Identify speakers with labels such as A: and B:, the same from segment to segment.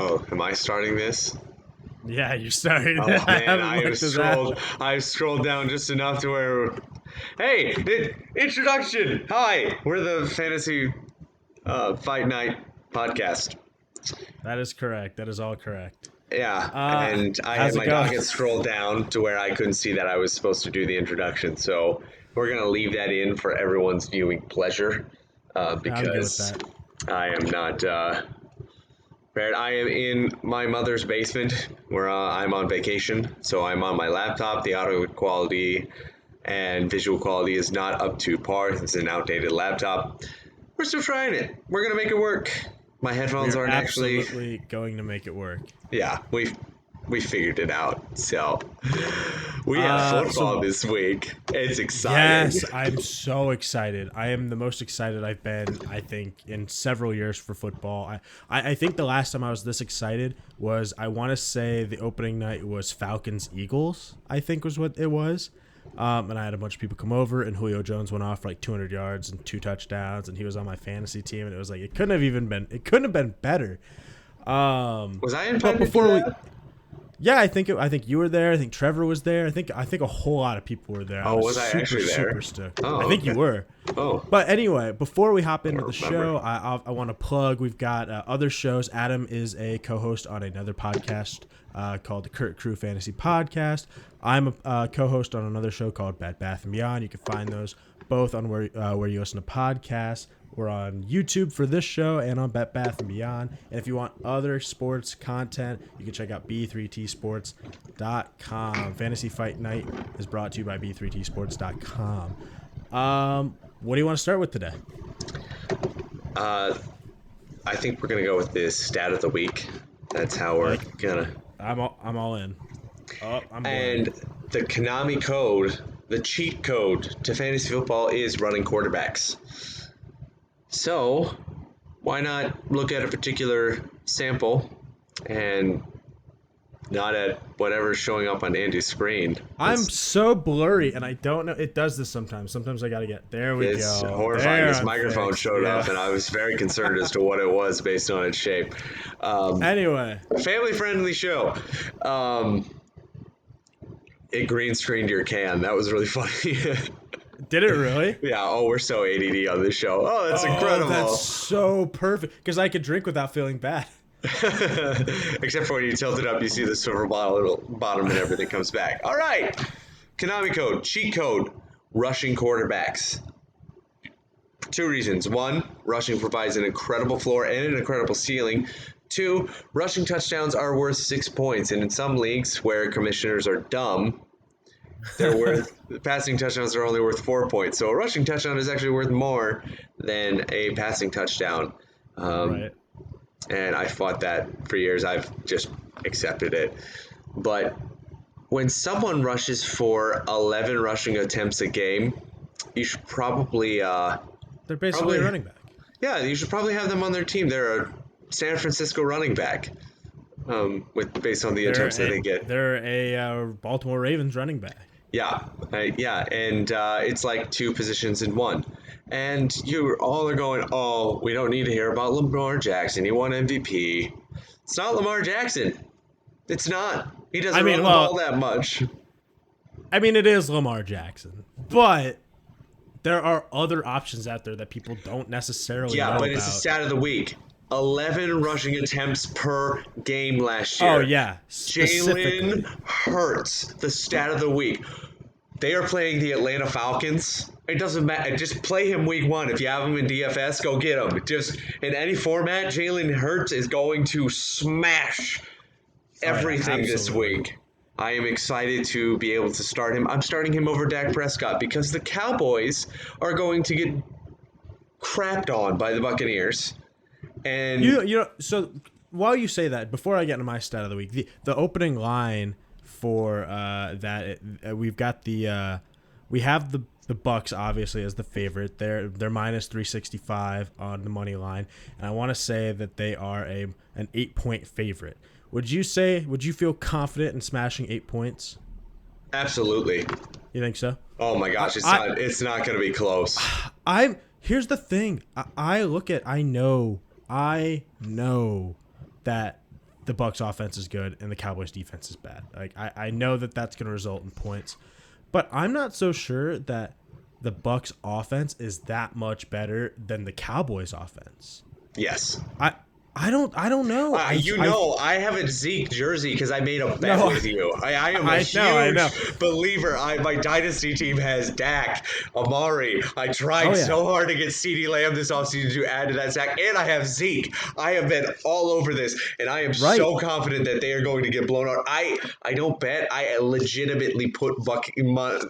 A: Oh, am I starting this?
B: Yeah, you started.
A: Oh man, I've scrolled down just enough to where. Hey, introduction. Hi, we're the Fantasy Fight Night podcast.
B: That is correct. That is all correct.
A: Yeah, and I
B: How's
A: had
B: it
A: my
B: going?
A: docket scrolled down to where I couldn't see that I was supposed to do the introduction. So we're gonna leave that in for everyone's viewing pleasure,
B: I'm good with
A: because
B: that.
A: I am not. Barrett, I am in my mother's basement where I'm on vacation, so I'm on my laptop. The audio quality and visual quality is not up to par. It's an outdated laptop. We're still trying it. We're gonna make it work. My
B: We
A: headphones
B: are
A: aren't actually.
B: absolutely going to make it work.
A: Yeah, we figured it out. So we have football this week. It's exciting.
B: Yes, I'm so excited. I am the most excited I've been, I think, in several years for football. I think the last time I was this excited was, I want to say the opening night was Falcons-Eagles, I think was what it was. And I had a bunch of people come over, and Julio Jones went off for like 200 yards and 2 touchdowns, and he was on my fantasy team, and it was like, it couldn't have been better.
A: Was I invited to that?
B: Yeah, I think you were there. I think Trevor was there. I think a whole lot of people were there.
A: Oh, was I actually there?
B: Super stoked.
A: Oh,
B: I think
A: okay.
B: you were.
A: Oh.
B: But anyway, before we hop into the
A: remember.
B: show, I want to plug. We've got other shows. Adam is a co-host on another podcast called the Kurt Crew Fantasy Podcast. I'm a co-host on another show called Bed Bath & Beyond. You can find those both on where you listen to podcasts. We're on YouTube for this show and on Bet Bath & Beyond. And if you want other sports content, you can check out b3tsports.com. Fantasy Fight Night is brought to you by b3tsports.com. What do you want to start with today?
A: I think we're gonna go with this stat of the week. That's how we're gonna.
B: I'm all in. Oh, I'm
A: And the Konami code, the cheat code to fantasy football is running quarterbacks. So, why not look at a particular sample and not at whatever's showing up on Andy's screen?
B: I'm so blurry, and I don't know. It does this sometimes. Sometimes I gotta get. There we
A: It's
B: go.
A: horrifying.
B: There
A: This
B: I'm
A: microphone
B: fixed.
A: showed
B: Yeah.
A: up, and I was very concerned as to what it was based on its shape.
B: Anyway,
A: Family-friendly show. It green screened your can. That was really funny.
B: did it really?
A: Yeah. Oh, we're so ADD on this show. Oh, that's incredible.
B: That's so perfect. Because I could drink without feeling bad.
A: Except for when you tilt it up, you see the silver bottom and everything comes back. All right. Konami code, cheat code, rushing quarterbacks. For 2 reasons. 1, rushing provides an incredible floor and an incredible ceiling. 2, rushing touchdowns are worth 6 points. And in some leagues where commissioners are dumb, they're worth passing touchdowns are only worth 4 points. So a rushing touchdown is actually worth more than a passing touchdown.
B: Right.
A: And I fought that for years. I've just accepted it. But when someone rushes for 11 rushing attempts a game, you should probably
B: They're basically a running back.
A: yeah, you should probably have them on their team. They're a San Francisco running back, based on the attempts that they get.
B: They're a Baltimore Ravens running back.
A: Yeah, and it's like 2 positions in one. And you all are going, oh, we don't need to hear about Lamar Jackson. He won MVP. It's not Lamar Jackson. It's not. He doesn't run the ball that much.
B: I mean, it is Lamar Jackson, but there are other options out there that people don't necessarily know about.
A: Yeah, but it's a stat of the week. 11 rushing attempts per game last year.
B: Oh, yeah.
A: Jalen Hurts, the stat of the week. They are playing the Atlanta Falcons. It doesn't matter. Just play him week 1. If you have him in DFS, go get him. Just in any format, Jalen Hurts is going to smash everything this week. I am excited to be able to start him. I'm starting him over Dak Prescott because the Cowboys are going to get crapped on by the Buccaneers. And
B: you know, so while you say that, before I get into my stat of the week, the opening line for we've got we have the Bucks obviously as the favorite. They're minus 365 on the money line, and I want to say that they are an 8-point favorite. Would you feel confident in smashing 8 points?
A: Absolutely.
B: You think so?
A: Oh my gosh, it's not going to be close.
B: Here's the thing. I know that the Bucs offense is good and the Cowboys defense is bad. Like I know that that's going to result in points, but I'm not so sure that the Bucs offense is that much better than the Cowboys offense.
A: Yes.
B: I don't know.
A: I have a Zeke jersey because I made a bet with you. I am a huge believer. My dynasty team has Dak, Amari. I tried so hard to get CeeDee Lamb this offseason to add to that stack, and I have Zeke. I have been all over this, and I am so confident that they are going to get blown out. I don't bet. I legitimately put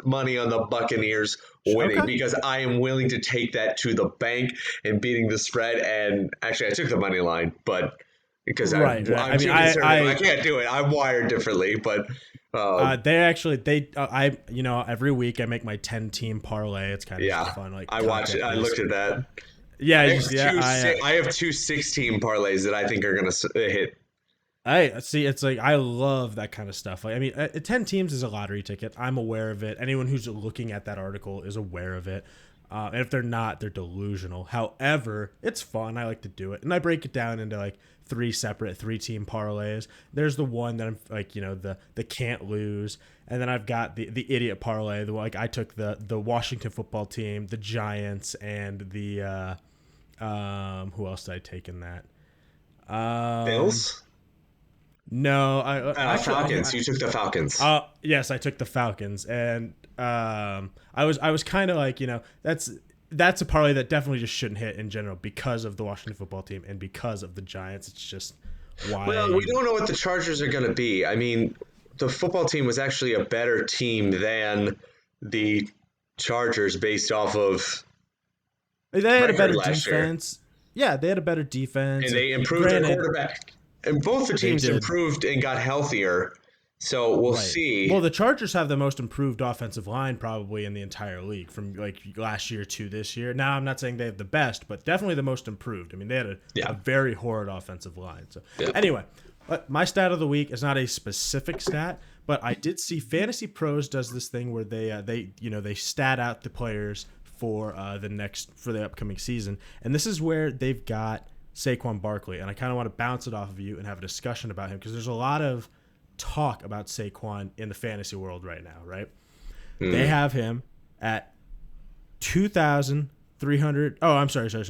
A: money on the Buccaneers winning because I am willing to take that to the bank and beating the spread. And actually, I took the money line, but because I'm too conservative, I can't do it. I'm wired differently, but
B: every week I make my 10-team parlay. It's kind of fun. Like
A: I watch it. I looked at that.
B: Yeah,
A: I have two 6-team parlays that I think are going to hit.
B: I see. It's like I love that kind of stuff. Like, I mean, 10 teams is a lottery ticket. I'm aware of it. Anyone who's looking at that article is aware of it. And if they're not, they're delusional. However, it's fun. I like to do it, and I break it down into like 3 separate 3-team parlays. There's the one that I'm like, the can't lose, and then I've got the idiot parlay. I took the Washington football team, the Giants, and the who else did I take in that?
A: Bills.
B: No,
A: Falcons. You took the Falcons.
B: Yes, I took the Falcons, and I was kind of like, that's a parlay that definitely just shouldn't hit in general because of the Washington football team and because of the Giants. It's just why.
A: Well, we don't know what the Chargers are going to be. I mean, the football team was actually a better team than the Chargers based off of.
B: They had a better defense. Yeah, they had a better defense,
A: and they improved their quarterback. And both the teams improved and got healthier, so we'll see.
B: Well, the Chargers have the most improved offensive line probably in the entire league from like last year to this year. Now, I'm not saying they have the best, but definitely the most improved. I mean, they had a very horrid offensive line. So anyway, my stat of the week is not a specific stat, but I did see Fantasy Pros does this thing where they stat out the players for the upcoming season, and this is where they've got Saquon Barkley, and I kind of want to bounce it off of you and have a discussion about him because there's a lot of talk about Saquon in the fantasy world right now, right? They have him at 2,300. Oh, I'm sorry. Let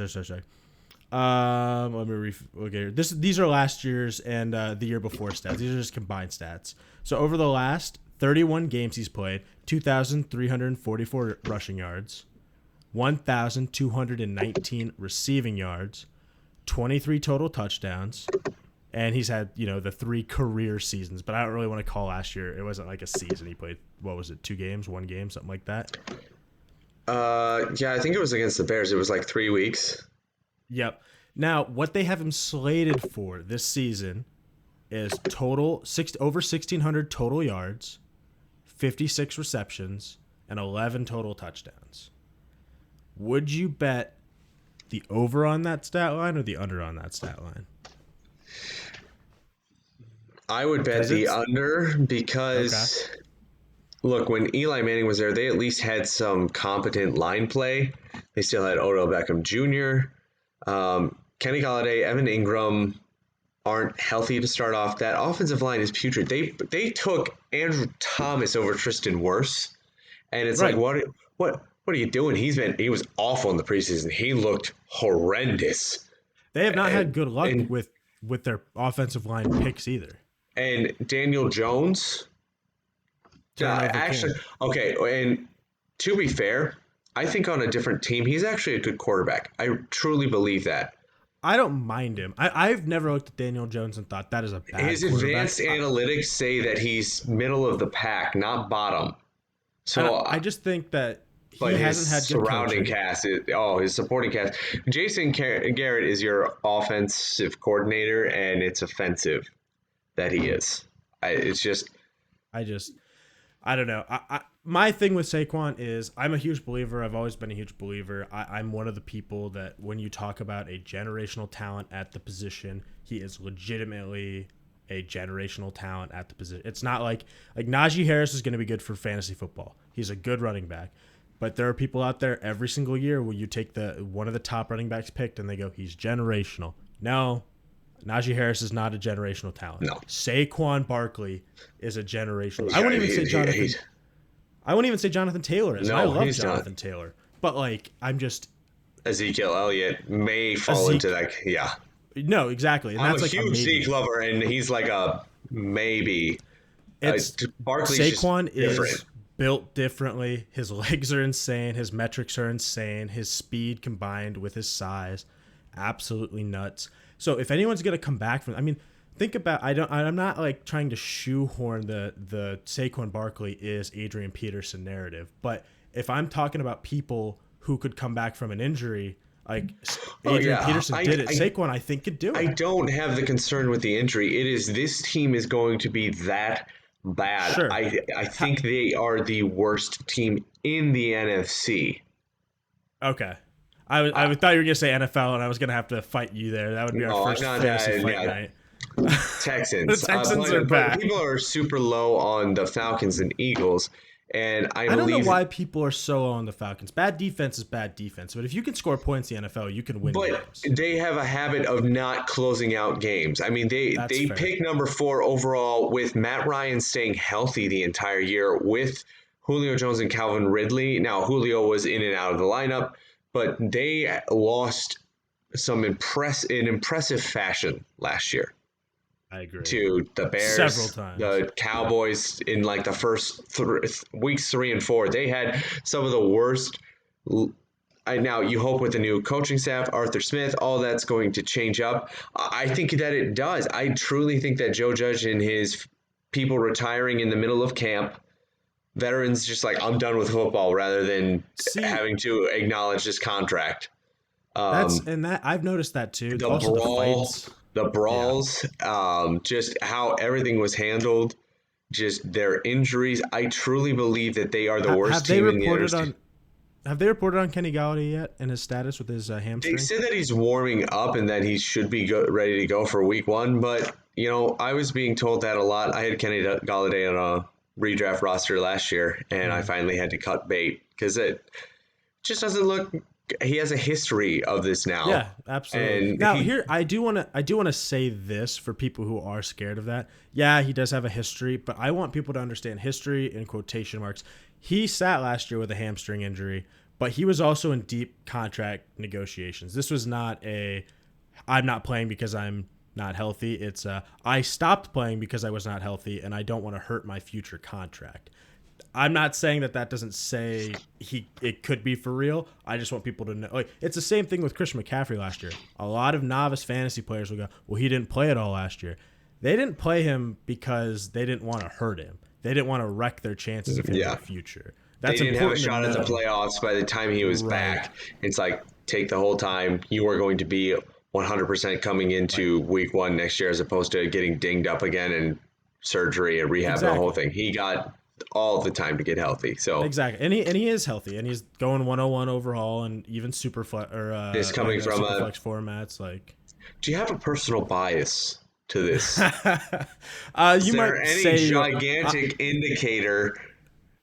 B: me okay. These are last year's and the year before stats. These are just combined stats. So over the last 31 games he's played, 2,344 rushing yards, 1,219 receiving yards, 23 total touchdowns, and he's had, the 3 career seasons, but I don't really want to call last year. It wasn't like a season. He played, 2 games, 1 game, something like that?
A: Yeah, I think it was against the Bears. It was like 3 weeks.
B: Yep. Now, what they have him slated for this season is over 1,600 total yards, 56 receptions, and 11 total touchdowns. Would you bet the over on that stat line or the under on that stat line?
A: I would bet the under because, look, when Eli Manning was there, they at least had some competent line play. They still had Odell Beckham Jr., Kenny Golladay, Evan Ingram aren't healthy to start off. That offensive line is putrid. They took Andrew Thomas over Tristan Wirfs, and it's like, what are you doing? He was awful in the preseason. He looked horrendous.
B: They have not had good luck with their offensive line picks either.
A: And Daniel Jones, actually, okay. And to be fair, I think on a different team, he's actually a good quarterback. I truly believe that.
B: I don't mind him. I've never looked at Daniel Jones and thought that is a bad
A: His advanced analytics say that he's middle of the pack, not bottom. So
B: I just think that he hasn't had good
A: surrounding cast. His supporting cast. Jason Garrett is your offensive coordinator, and it's offensive that he is. I don't know. My thing with Saquon is I'm a huge believer. I've always been a huge believer. I'm one of the people that when you talk about a generational talent at the position, he is legitimately a generational talent at the position. It's not like Najee Harris is going to be good for fantasy football. He's a good running back. But there are people out there every single year where you take one of the top running backs picked and they go, he's generational. No,
B: Najee Harris is not a generational talent.
A: No.
B: Saquon Barkley is a generational.
A: Yeah,
B: I wouldn't even say Jonathan. I wouldn't even say Jonathan Taylor is.
A: No,
B: and I love
A: he's
B: Jonathan
A: not.
B: Taylor, but like I'm just
A: Ezekiel Elliott may fall into that. Yeah.
B: no exactly, and
A: I'm
B: that's
A: a
B: like a
A: huge
B: maybe.
A: Zeke lover, and he's like a maybe.
B: It's
A: Barkley's just
B: Saquon
A: different.
B: is built differently. His legs are insane. His metrics are insane. His speed combined with his size, absolutely nuts. So if anyone's gonna come back from, I mean, think about. I'm not like trying to shoehorn the Saquon Barkley is Adrian Peterson narrative, but if I'm talking about people who could come back from an injury, like Adrian Peterson did it. Saquon, I think, could do it.
A: I don't have the concern with the injury. It is this team is going to be that bad.
B: Sure.
A: I think they are the worst team in the NFC.
B: Okay. I thought you were gonna say NFL, and I was gonna have to fight you there. That would be our first fantasy fight night.
A: Texans.
B: The Texans are back.
A: People are super low on the Falcons and Eagles, and I
B: don't know why people are so low on the Falcons. Bad defense is bad defense, but if you can score points in the NFL, you can win games.
A: But they have a habit of not closing out games. I mean, they pick number 4 overall with Matt Ryan staying healthy the entire year with Julio Jones and Calvin Ridley. Now, Julio was in and out of the lineup, but they lost in impressive fashion last year.
B: I agree.
A: To the Bears,
B: several times.
A: The Cowboys in like the first weeks 3 and 4. They had some of the worst. Now you hope with the new coaching staff, Arthur Smith, all that's going to change up. I think that it does. I truly think that Joe Judge and his people retiring in the middle of camp, veterans just like, I'm done with football, rather than having to acknowledge this contract.
B: I've noticed that too.
A: The brawls, just how everything was handled, just their injuries. I truly believe that they are the worst team in the NFC.
B: Have they reported on Kenny Galladay yet and his status with his hamstring?
A: They said that he's warming up and that he should be ready to go for week 1. But, I was being told that a lot. I had Kenny Galladay on a redraft roster last year, and I finally had to cut bait because it just doesn't look. He has a history of this now.
B: Yeah, absolutely. And now here, I do want to say this for people who are scared of that. Yeah, he does have a history, but I want people to understand history in quotation marks. He sat last year with a hamstring injury, but he was also in deep contract negotiations. This was not I'm not playing because I'm not healthy. It's I stopped playing because I was not healthy, and I don't want to hurt my future contract. I'm not saying that doesn't say it could be for real. I just want people to know. Like, it's the same thing with Christian McCaffrey last year. A lot of novice fantasy players will go, well, he didn't play at all last year. They didn't play him because they didn't want to hurt him. They didn't want to wreck their chances of him in the future. That's
A: they didn't have a shot
B: at
A: at the playoffs by the time he was back. It's like, take the whole time. You are going to be 100% coming into week 1 next year, as opposed to getting dinged up again and surgery and rehab, the whole thing. He got all the time to get healthy. So
B: exactly, and he is healthy, and he's going 101 overall, and even super flex or
A: is coming from
B: super flex formats. Like,
A: do you have a personal bias to this?
B: You might
A: any
B: say
A: gigantic indicator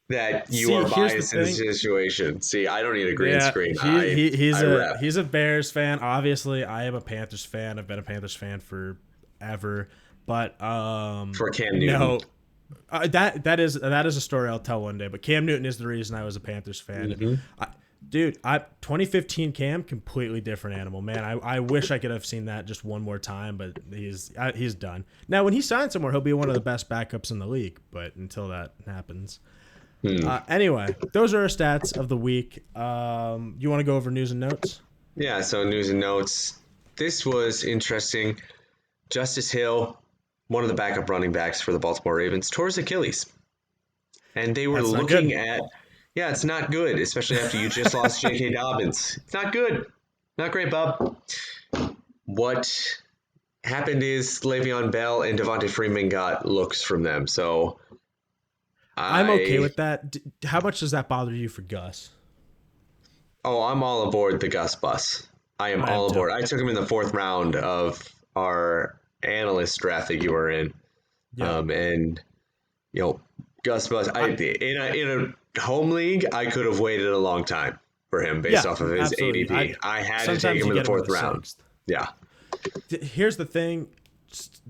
A: that you are biased in this situation? See, I don't need a green screen.
B: He's a Bears fan. Obviously, I am a Panthers fan. I've been a Panthers fan forever. But
A: for Cam Newton.
B: That is a story I'll tell one day. But Cam Newton is the reason I was a Panthers fan. Mm-hmm. 2015 Cam, completely different animal, man. I wish I could have seen that just one more time, but he's done. Now, when he signs somewhere, he'll be one of the best backups in the league. But until that happens. Anyway, those are our stats of the week. You want to go over news and notes?
A: Yeah, so news and notes. This was interesting. Justice Hill, one of the backup running backs for the Baltimore Ravens, tore his Achilles. And they were looking at, it's not good, especially after you just lost J.K. Dobbins. It's not good. Not great, Bob. What happened is Le'Veon Bell and Devontae Freeman got looks from them. So
B: I'm okay with that. How much does that bother you for Gus?
A: Oh, I'm all aboard the Gus bus. I am all aboard. I took him in the 4th round of our analyst draft that you were in. Yeah. And, Gus bus. In a home league, I could have waited a long time for him based off of his ADP. I had to take him in the 4th round. 6th. Yeah.
B: Here's the thing,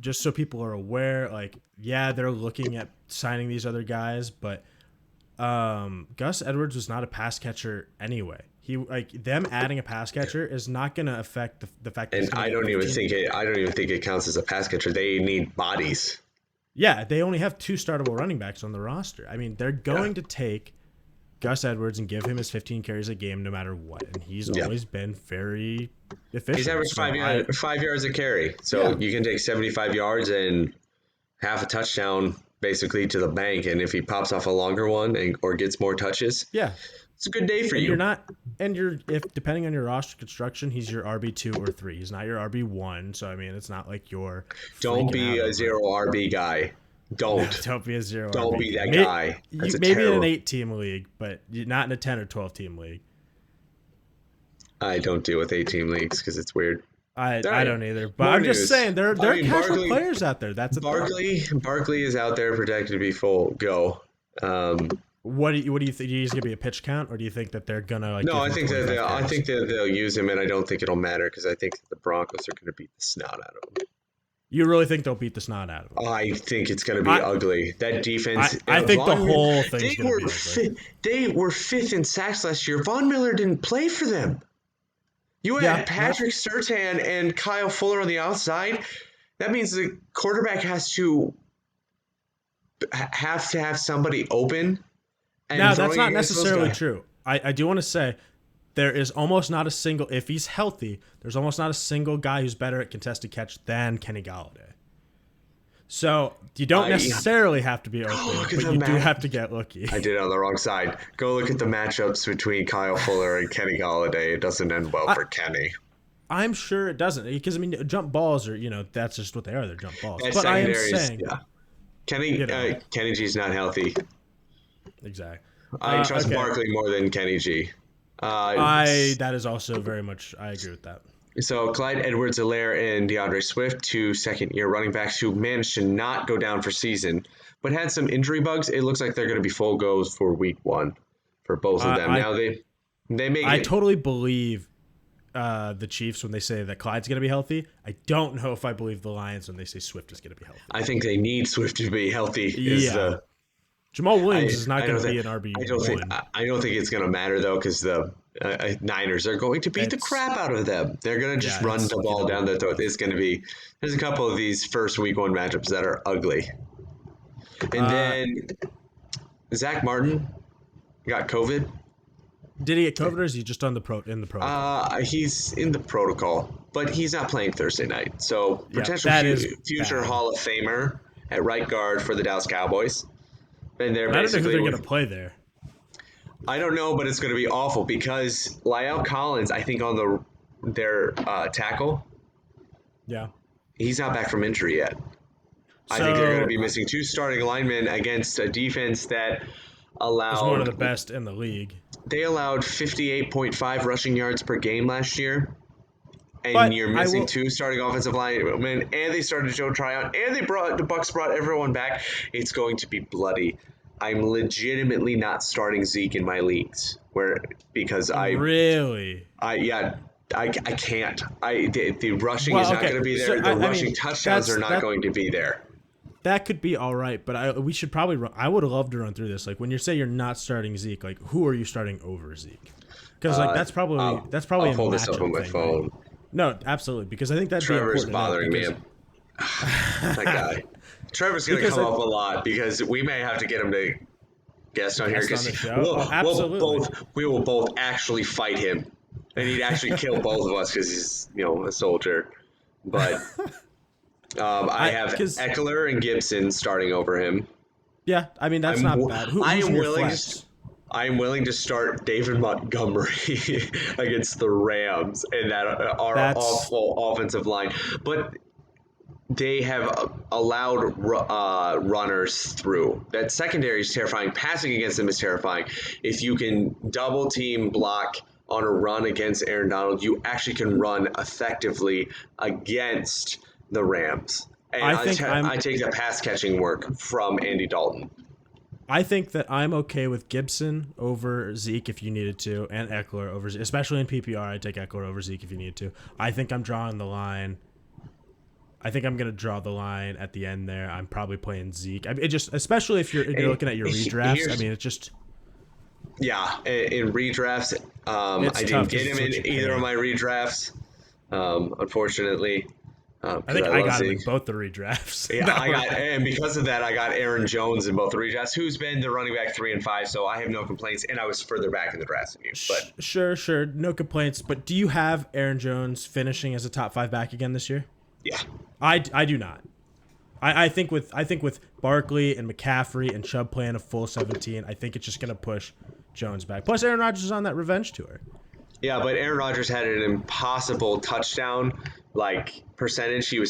B: just so people are aware, like, yeah, they're looking at signing these other guys, but Gus Edwards was not a pass catcher anyway. He like them adding a pass catcher is not going to affect the fact that
A: And I don't even think it counts as a pass catcher. They need bodies.
B: Yeah, they only have 2 startable running backs on the roster. I mean, they're going to take Gus Edwards and give him his 15 carries a game no matter what, and he's always been very efficient.
A: He's averaged 5 yards a carry, so you can take 75 yards and half a touchdown basically to the bank, and if he pops off a longer one or gets more touches, it's a good day for you.
B: If depending on your roster construction, he's your RB2 or 3. He's not your RB1, so I mean, it's not like you're
A: don't be a 0 RB guy.
B: Don't be a 0
A: Don't
B: RB.
A: be that guy.
B: Maybe in an 8-team league, but not in a 10 or 12-team league.
A: I don't deal with 8-team leagues because it's weird.
B: I don't either, but I'm just saying there are casual players out there. That's
A: Barkley is out there projected to be full go.
B: What do you think? Do you think it's gonna be a pitch count, or do you think that they're gonna like?
A: No, I think that they'll use him, and I don't think it'll matter because I think the Broncos are gonna beat the snot out of him.
B: You really think they'll beat the snot out of him?
A: I think it's gonna be ugly. That defense.
B: I think the whole thing's gonna be ugly.
A: They were 5th in sacks last year. Von Miller didn't play for them. You had Patrick Surtain and Kyle Fuller on the outside. That means the quarterback has to have somebody open.
B: Now, that's not necessarily true. I do want to say there is almost not a single, if he's healthy, there's almost not a single guy who's better at contested catch than Kenny Golladay. So you don't necessarily have to be open, but you do have to get lucky.
A: I did it on the wrong side. Go look at the matchups between Kyle Fuller and Kenny Golladay. It doesn't end well for Kenny.
B: I'm sure it doesn't, because I mean, jump balls are, that's just what they are. They're jump balls.
A: That
B: but I am saying,
A: Kenny G's not healthy.
B: Exactly.
A: I trust Barkley more than Kenny G.
B: That is also very much, I agree with that.
A: So Clyde Edwards-Helaire and DeAndre Swift, 2 second-year running backs who managed to not go down for season, but had some injury bugs. It looks like they're going to be full goes for week 1 for both of them. Now they make
B: I totally believe the Chiefs when they say that Clyde's going to be healthy. I don't know if I believe the Lions when they say Swift is going to be healthy.
A: I think they need Swift to be healthy.
B: Jamal Williams is not going to be an RB1.
A: I don't think it's going to matter, though, because the Niners are going to beat the crap out of them. They're going to just run the ball down their throat. It's going to be – there's a couple of these first week 1 matchups that are ugly. And then Zach Martin got COVID.
B: Did he get COVID, or is he just in the protocol?
A: He's in the protocol, but he's not playing Thursday night. So potential future Hall of Famer at right guard for the Dallas Cowboys. And they're
B: I don't know who they're going to play there.
A: I don't know, but it's going to be awful because La'el Collins, I think on their tackle, he's not back from injury yet. I think they're going to be missing 2 starting linemen against a defense that allowed
B: one of the best in the league.
A: They allowed 58.5 rushing yards per game last year. And you're missing 2 starting offensive linemen, and they started Joe Tryon, and the Bucs brought everyone back. It's going to be bloody. I'm legitimately not starting Zeke in my leagues because I can't. The rushing is not going to be there. The rushing touchdowns are not going to be there.
B: That could be all right, but we should probably run. I would love to run through this. Like when you say you're not starting Zeke, like who are you starting over Zeke? Because that's probably
A: I'll
B: a
A: pull this up on my phone.
B: Right? No, absolutely, because I think that'd
A: Trevor's
B: be
A: bothering me. That guy. Trevor's going to come up a lot because we may have to get him to guest on here because we will both actually fight him, and he'd actually kill both of us because he's a soldier. But I have Eckler and Gibson starting over him.
B: Yeah, I mean that's not bad.
A: I'm willing to start David Montgomery against the Rams and that awful offensive line. But they have allowed runners through. That secondary is terrifying. Passing against them is terrifying. If you can double team block on a run against Aaron Donald, you actually can run effectively against the Rams. And I take the pass catching work from Andy Dalton.
B: I think that I'm okay with Gibson over Zeke if you needed to, and Eckler over Zeke, especially in PPR. I'd take Eckler over Zeke if you needed to. I think I'm drawing the line I think I'm gonna draw the line at the end there. I'm probably playing Zeke. I mean, it just, especially if you're looking at your redrafts. I mean, it's just
A: in redrafts,
B: it's
A: I
B: tough
A: didn't get him
B: because
A: in either of my redrafts, unfortunately.
B: I
A: Because
B: think
A: I
B: I
A: love
B: got him
A: Zeke.
B: in both the redrafts.
A: Yeah, and because of that, I got Aaron Jones in both the redrafts, who's been the running back 3 and 5. So I have no complaints, and I was further back in the draft than you. But
B: Sure, no complaints. But do you have Aaron Jones finishing as a top 5 back again this year?
A: yeah,
B: I do not. I think with Barkley and McCaffrey and Chubb playing a full 17, I think it's just gonna push Jones back. Plus, Aaron Rodgers is on that revenge tour.
A: yeah, but Aaron Rodgers had an impossible touchdown percentage. He threw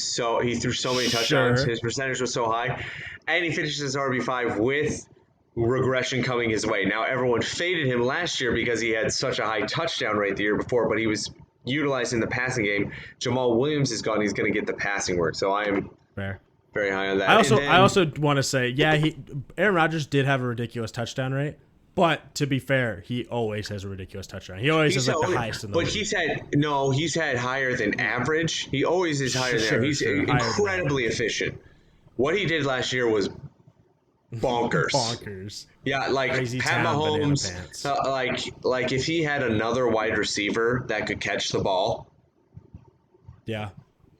A: so many touchdowns.
B: Sure.
A: His percentage was so high, and he finishes his RB5 with regression coming his way. Now everyone faded him last year because he had such a high touchdown rate the year before, but he was utilized in the passing game. Jamal Williams is gone. He's going to get the passing work. So I am
B: Fair.
A: very high on that.
B: I also want to say, Aaron Rodgers did have a ridiculous touchdown rate, but to be fair, he always has a ridiculous touchdown. He always has the highest in the league.
A: But he's had higher than average. He always is higher than average. He's incredibly efficient. What he did last year was bonkers. Yeah, like
B: Crazy
A: Pat
B: town,
A: Mahomes,
B: banana pants.
A: like if he had another wide receiver that could catch the ball,
B: Yeah.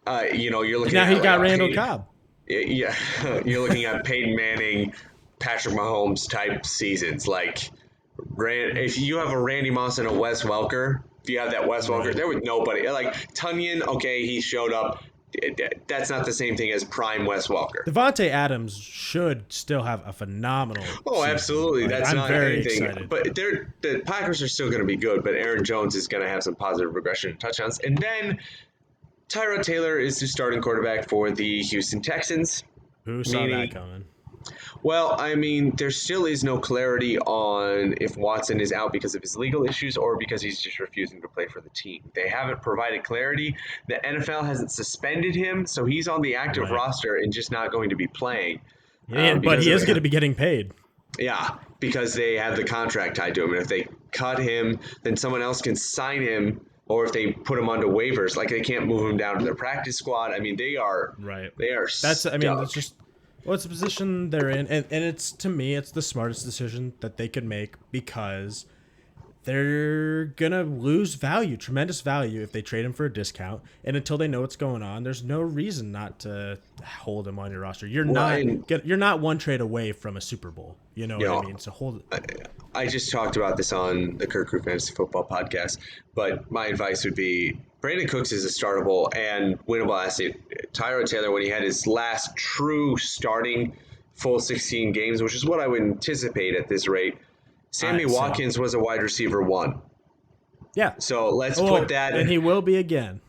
A: You're looking
B: Now
A: at
B: he got Randall Cobb.
A: Yeah, you're looking at Peyton Manning, Patrick Mahomes type seasons. Like, if you have a Randy Moss and a Wes Welker, if you have that Wes Welker, there was nobody. Like Tunyon, okay, he showed up. That's not the same thing as prime Wes Welker.
B: Devontae Adams should still have a phenomenal season.
A: Absolutely. That's
B: I'm
A: not
B: very
A: anything.
B: excited.
A: But the Packers are still going to be good, but Aaron Jones is going to have some positive regression in touchdowns. And then Tyrod Taylor is the starting quarterback for the Houston Texans.
B: Who saw that coming?
A: Well, I mean, there still is no clarity on if Watson is out because of his legal issues or because he's just refusing to play for the team. They haven't provided clarity. The NFL hasn't suspended him, so he's on the active roster and just not going to be playing.
B: But he is going to be getting paid.
A: Yeah, because they have the contract tied to him. And if they cut him, then someone else can sign him. Or if they put him onto waivers, like they can't move him down to their practice squad. I mean, they are
B: right.
A: They are.
B: That's just it's the position they're in, and it's, to me, it's the smartest decision that they could make because they're gonna lose tremendous value, if they trade him for a discount. And until they know what's going on, there's no reason not to hold him on your roster. You're not one trade away from a Super Bowl. You know what I mean? So hold it.
A: I just talked about this on the Kirk Crew Fantasy Football podcast, but my advice would be Brandon Cooks is a startable and winnable asset. Tyrod Taylor, when he had his last true starting full 16 games, which is what I would anticipate at this rate, Sammy Watkins was a wide receiver 1.
B: Yeah.
A: So let's put that
B: in. And he will be again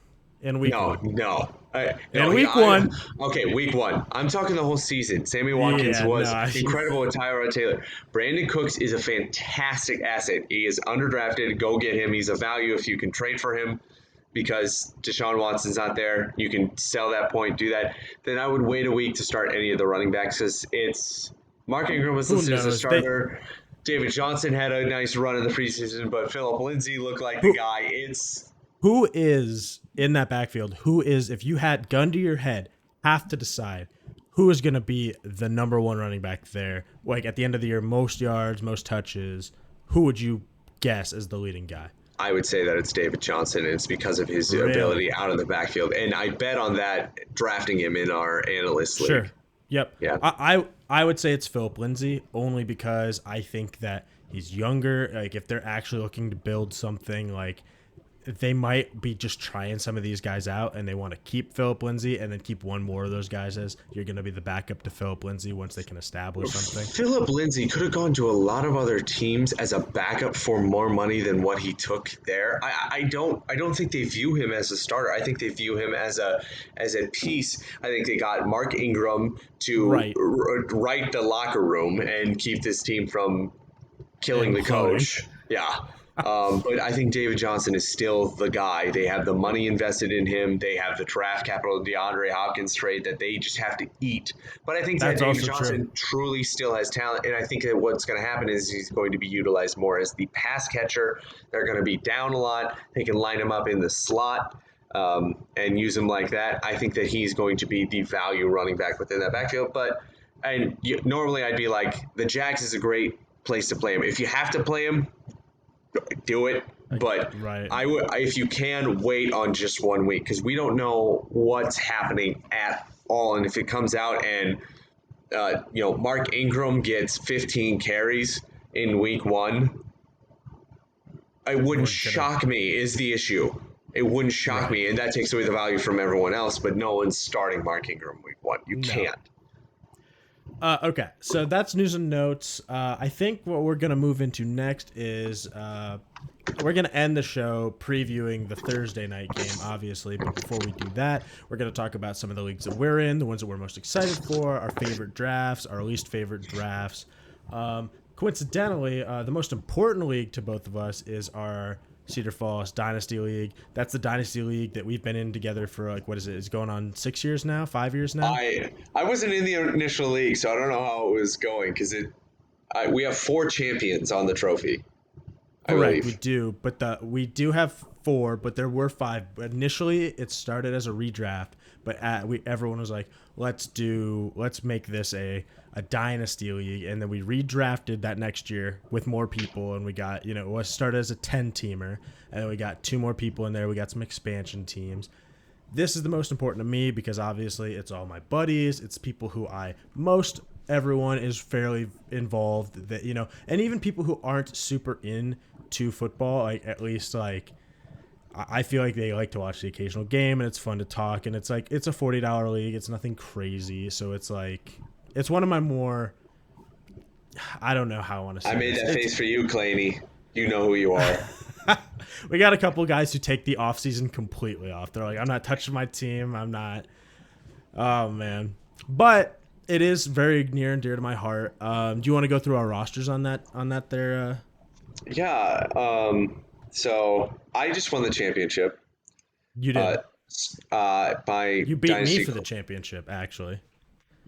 B: in week 1.
A: No.
B: Week 1.
A: Okay, week 1. I'm talking the whole season. Sammy Watkins was incredible with Tyrod Taylor. Brandon Cooks is a fantastic asset. He is underdrafted. Go get him. He's a value if you can trade for him because Deshaun Watson's not there. You can sell that point, do that. Then I would wait a week to start any of the running backs because it's Mark Ingram was listed as a starter. David Johnson had a nice run in the preseason, but Phillip Lindsay looked like the guy.
B: Who is in that backfield? Who is, if you had gun to your head, have to decide who is going to be the number 1 running back there? Like at the end of the year, most yards, most touches. Who would you guess is the leading guy?
A: I would say that it's David Johnson, and it's because of his ability out of the backfield. And I bet on that drafting him in our analyst league.
B: Sure. Yep.
A: Yeah.
B: I would say it's Phillip Lindsay only because I think that he's younger. Like if they're actually looking to build something, like they might be just trying some of these guys out and they want to keep Phillip Lindsay and then keep one more of those guys as you're going to be the backup to Phillip Lindsay once they can establish something.
A: Phillip Lindsay could have gone to a lot of other teams as a backup for more money than what he took there. I don't think they view him as a starter. I think they view him as a piece. I think they got Mark Ingram to right the locker room and keep this team from killing the coach. Yeah. But I think David Johnson is still the guy. They have the money invested in him. They have the draft capital, DeAndre Hopkins trade that they just have to eat. But I think that David Johnson truly still has talent. And I think that what's going to happen is he's going to be utilized more as the pass catcher. They're going to be down a lot. They can line him up in the slot. and use him like that. I think that he's going to be the value running back within that backfield. But normally I'd be like, the Jags is a great place to play him. If you have to play him, do it. But
B: Right.
A: I would, if you can, wait on just 1 week because we don't know what's happening at all. And if it comes out and Mark Ingram gets 15 carries in week 1, it wouldn't shock me. Is the issue? It wouldn't shock me, and that takes away the value from everyone else. But no one's starting Mark Ingram week 1. You can't.
B: Okay, so that's news and notes. I think what we're going to move into next is we're going to end the show previewing the Thursday night game, obviously. But before we do that, we're going to talk about some of the leagues that we're in, the ones that we're most excited for, our favorite drafts, our least favorite drafts. Coincidentally, the most important league to both of us is our Cedar Falls Dynasty League. That's the Dynasty League that we've been in together for, like, what is it? It's going on 6 years now, 5 years now?
A: I wasn't in the initial league, so I don't know how it was going because we have 4 champions on the trophy.
B: Correct, we do, but we do have 4, but there were 5. Initially, it started as a redraft, but everyone was like, let's make this a dynasty league, and then we redrafted that next year with more people, and we got, it was started as a 10-teamer, and then we got 2 more people in there. We got some expansion teams. This is the most important to me because obviously it's all my buddies, it's people who everyone is fairly involved, that and even people who aren't super into football, like, at least, like, I feel like they like to watch the occasional game, and it's fun to talk, and it's like, it's a $40 league, it's nothing crazy, so it's like, it's one of my more, I don't know how I want to say
A: I made that face for you, Claney. You know who you are.
B: We got a couple guys who take the offseason completely off. They're like, I'm not touching my team. I'm not. Oh, man. But it is very near and dear to my heart. Do you want to go through our rosters on that there?
A: Yeah. So I just won the championship.
B: You did. You beat
A: Dynasty
B: me for the championship, actually.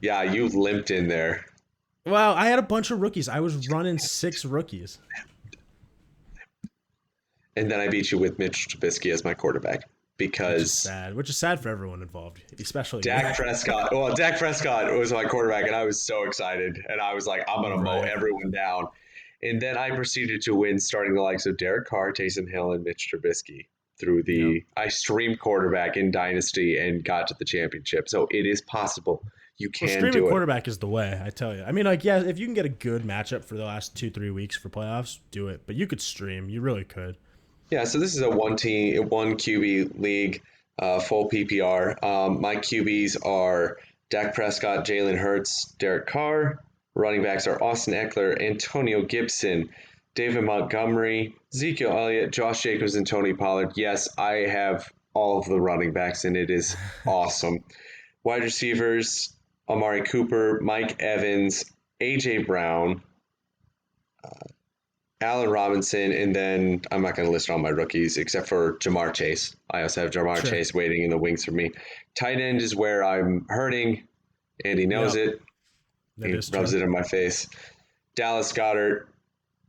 A: Yeah, you limped in there.
B: Well, I had a bunch of rookies. I was running 6 rookies.
A: And then I beat you with Mitch Trubisky as my quarterback because
B: which is sad for everyone involved, especially
A: Dak Prescott. Well, Dak Prescott was my quarterback, and I was so excited, and I was like, I'm gonna mow everyone down. And then I proceeded to win, starting the likes of Derek Carr, Taysom Hill, and Mitch Trubisky through I streamed quarterback in Dynasty and got to the championship. So it is possible. You can
B: streaming
A: do it.
B: Quarterback is the way, I tell you. I mean, like, yeah, if you can get a good matchup for the last 2-3 weeks for playoffs, do it. But you could stream. You really could.
A: Yeah, so this is a one QB league, full PPR. My QBs are Dak Prescott, Jalen Hurts, Derek Carr. Running backs are Austin Eckler, Antonio Gibson, David Montgomery, Ezekiel Elliott, Josh Jacobs, and Tony Pollard. Yes, I have all of the running backs, and it is awesome. Wide receivers, Amari Cooper, Mike Evans, A.J. Brown, Allen Robinson, and then I'm not going to list all my rookies except for Jamar Chase. I also have Jamar Chase waiting in the wings for me. Tight end is where I'm hurting, and he knows it. He rubs it in my face. Dallas Goedert,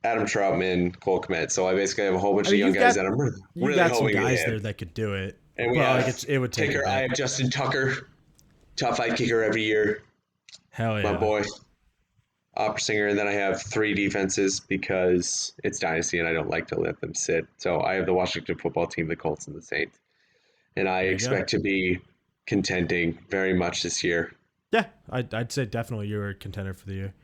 A: Adam Troutman, Cole Kmet. So I basically have a whole bunch of young guys that I'm really hoping to hit. You got some guys
B: there that could do it.
A: And we
B: it would take
A: kicker. I have Justin Tucker, top 5 kicker every year.
B: Hell yeah.
A: My boy. Opera singer, and then I have 3 defenses because it's Dynasty and I don't like to let them sit. So I have the Washington football team, the Colts, and the Saints. And I expect to be contending very much this year.
B: Yeah, I'd say definitely you're a contender for the year.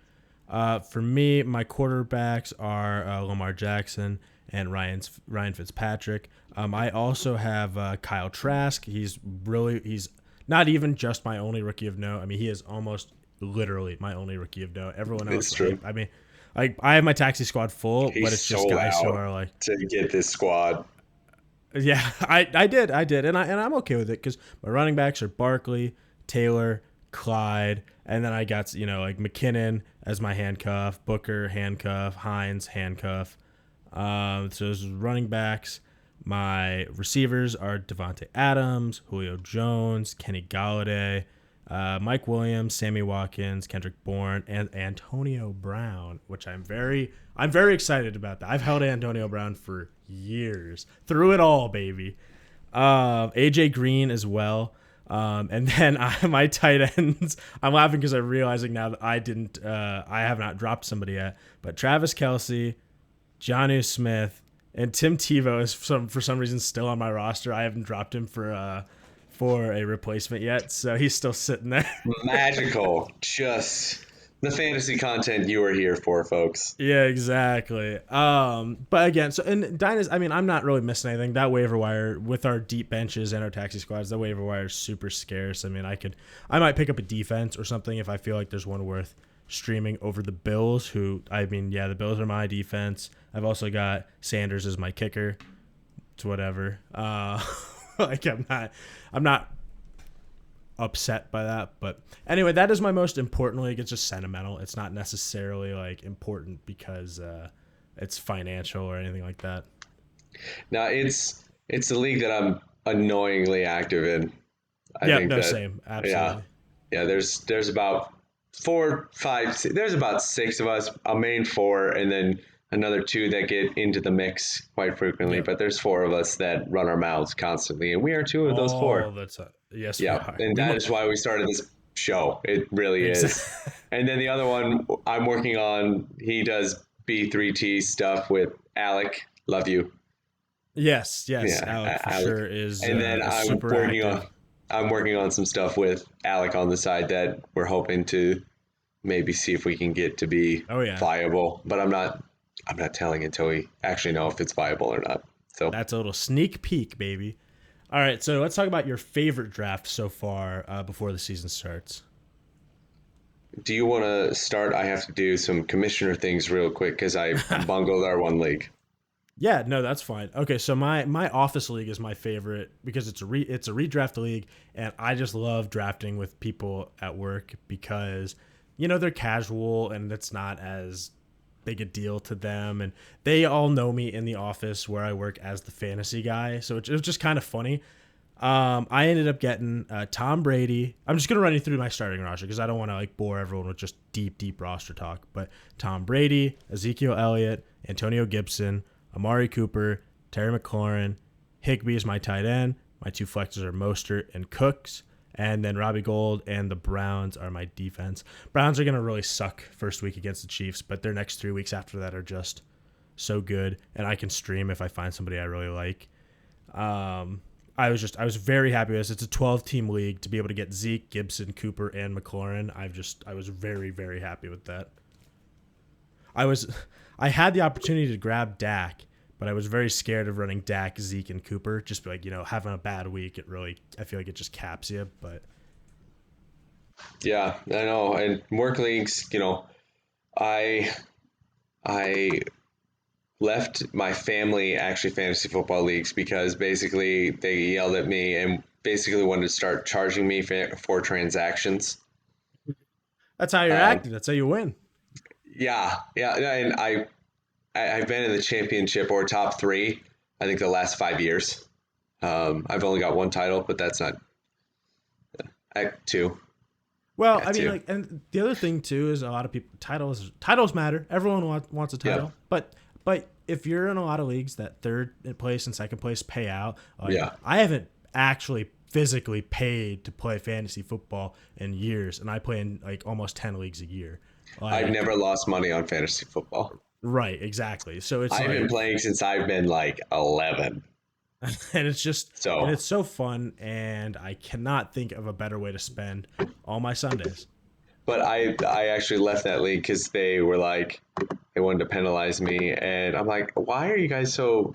B: For me, my quarterbacks are Lamar Jackson and Ryan Fitzpatrick. I also have Kyle Trask. He's not even just my only rookie of note. I mean, he is almost literally my only rookie of note. Everyone else, true. I mean, like, I have my taxi squad full, but it's just guys who are like
A: to get this squad.
B: Yeah, I did, and I'm okay with it because my running backs are Barkley, Taylor, Clyde, and then I got like McKinnon as my handcuff, Booker handcuff, Hines handcuff. So those running backs. My receivers are Devontae Adams, Julio Jones, Kenny Galladay, Mike Williams, Sammy Watkins, Kendrick Bourne, and Antonio Brown, which I'm very excited about that. I've held Antonio Brown for years, through it all, baby. AJ Green as well. And then my tight ends, I'm laughing because I'm realizing now that I have not dropped somebody yet, but Travis Kelce, Jonnu Smith, and Tim Tebow is for some reason still on my roster. I haven't dropped him for a replacement yet, so he's still sitting there.
A: Magical. Just the fantasy content you are here for, folks.
B: Yeah, exactly. But again, so in Dynasty, I mean, I'm not really missing anything. That waiver wire with our deep benches and our taxi squads, the waiver wire is super scarce. I mean, I might pick up a defense or something if I feel like there's one worth streaming over the Bills, who, I mean, yeah, the Bills are my defense. I've also got Sanders as my kicker. It's whatever. Like I'm not upset by that, but anyway, that is my most important league. It's just sentimental. It's not necessarily like important because it's financial or anything like that.
A: Now it's a league that I'm annoyingly active in. I think
B: Same, absolutely.
A: Yeah. There's about 4, 5. There's about 6 of us. A main 4, and then another 2 that get into the mix quite frequently. But there's 4 of us that run our mouths constantly, and we are 2 of those 4.
B: Yes,
A: yeah,
B: we are.
A: And that is why we started this show. It really is. And then the other one I'm working on, he does B3T stuff with Alec. Love you.
B: Yes, Alec for sure is.
A: And then I'm working on some stuff with Alec on the side that we're hoping to maybe see if we can get to be viable. But I'm not telling until we actually know if it's viable or not. So
B: that's a little sneak peek, baby. All right, so let's talk about your favorite draft so far before the season starts.
A: Do you want to start? I have to do some commissioner things real quick because I bungled our one league.
B: Yeah, no, that's fine. Okay, so my office league is my favorite because it's a redraft league, and I just love drafting with people at work because, you know, they're casual and it's not as big a deal to them, and they all know me in the office where I work as the fantasy guy, so it was just kind of funny. I ended up getting Tom Brady. I'm just gonna run you through my starting roster because I don't want to like bore everyone with just deep roster talk. But Tom Brady, Ezekiel Elliott, Antonio Gibson, Amari Cooper, Terry McLaurin, Higbee is my tight end. My 2 flexes are Mostert and Cooks. And then Robbie Gould and the Browns are my defense. Browns are going to really suck first week against the Chiefs, but their next 3 weeks after that are just so good. And I can stream if I find somebody I really like. I was very happy with this. It's a 12-team league to be able to get Zeke, Gibson, Cooper, and McLaurin. I was very, very happy with that. I had the opportunity to grab Dak, but I was very scared of running Dak, Zeke, and Cooper. Just like, you know, having a bad week, I feel like it just caps you. But
A: yeah, I know. And work leagues, you know, I left my family actually fantasy football leagues because basically they yelled at me and basically wanted to start charging me for transactions.
B: That's how you're acting. That's how you win.
A: Yeah, and I've been in the championship or top 3, I think, the last 5 years. I've only got 1 title, but that's not 2.
B: Well, I mean, like, and the other thing too is a lot of people titles matter. Everyone wants a title, but if you're in a lot of leagues that third place and second place pay out, I haven't actually physically paid to play fantasy football in years, and I play in like almost 10 leagues a year.
A: I've never lost money on fantasy football.
B: Right, exactly. So
A: I've been playing since I've been like 11.
B: And it's just and it's so fun, and I cannot think of a better way to spend all my Sundays.
A: But I actually left that league because they wanted to penalize me, and I'm like, why are you guys so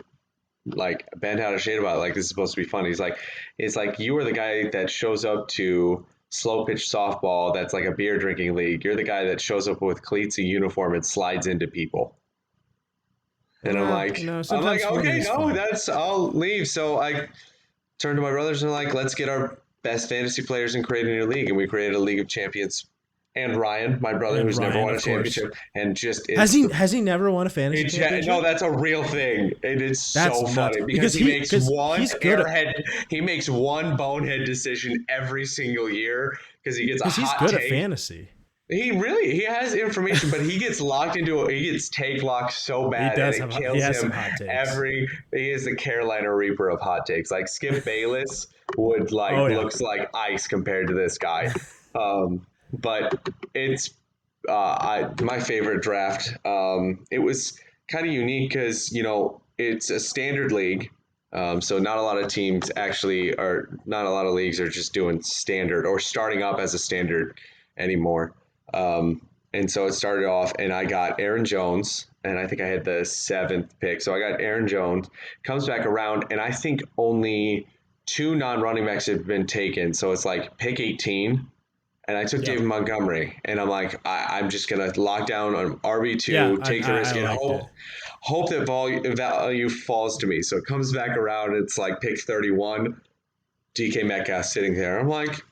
A: like bent out of shape about it? Like, this is supposed to be fun. He's like, it's like you are the guy that shows up to slow pitch softball that's like a beer drinking league. You're the guy that shows up with cleats and uniform and slides into people. And I'm like, okay, no, I'll leave. So I turned to my brothers and like, let's get our best fantasy players and create a new league. And we created a league of champions. And Ryan, my brother, who's never won a championship, and just
B: has he never won a fantasy championship?
A: No, that's a real thing, and it's so funny because he makes one bonehead decision every single year because he gets a hot take.
B: He's good at fantasy.
A: He has information, but he gets locked into he gets take locked so
B: He
A: bad, and
B: does
A: it
B: have he
A: kills
B: has some
A: him
B: hot takes.
A: he is the Carolina Reaper of hot takes. Like Skip Bayless would
B: Oh yeah.
A: looks like ice compared to this guy. But it's my favorite draft. It was kind of unique because it's a standard league. So not a lot of teams actually are not a lot of leagues are just doing standard or starting up as a standard anymore. And so it started off, and I got Aaron Jones, and I think I had the seventh pick. So I got Aaron Jones, comes back around, and I think only two non-running backs have been taken. So it's like pick 18, and I took
B: Yep.
A: David Montgomery, and I'm like, I'm just gonna lock down on
B: Yeah,
A: RB2, take the
B: I
A: risk, and
B: liked it.
A: hope that value falls to me. So it comes back around, it's like pick 31, DK Metcalf sitting there. I'm like,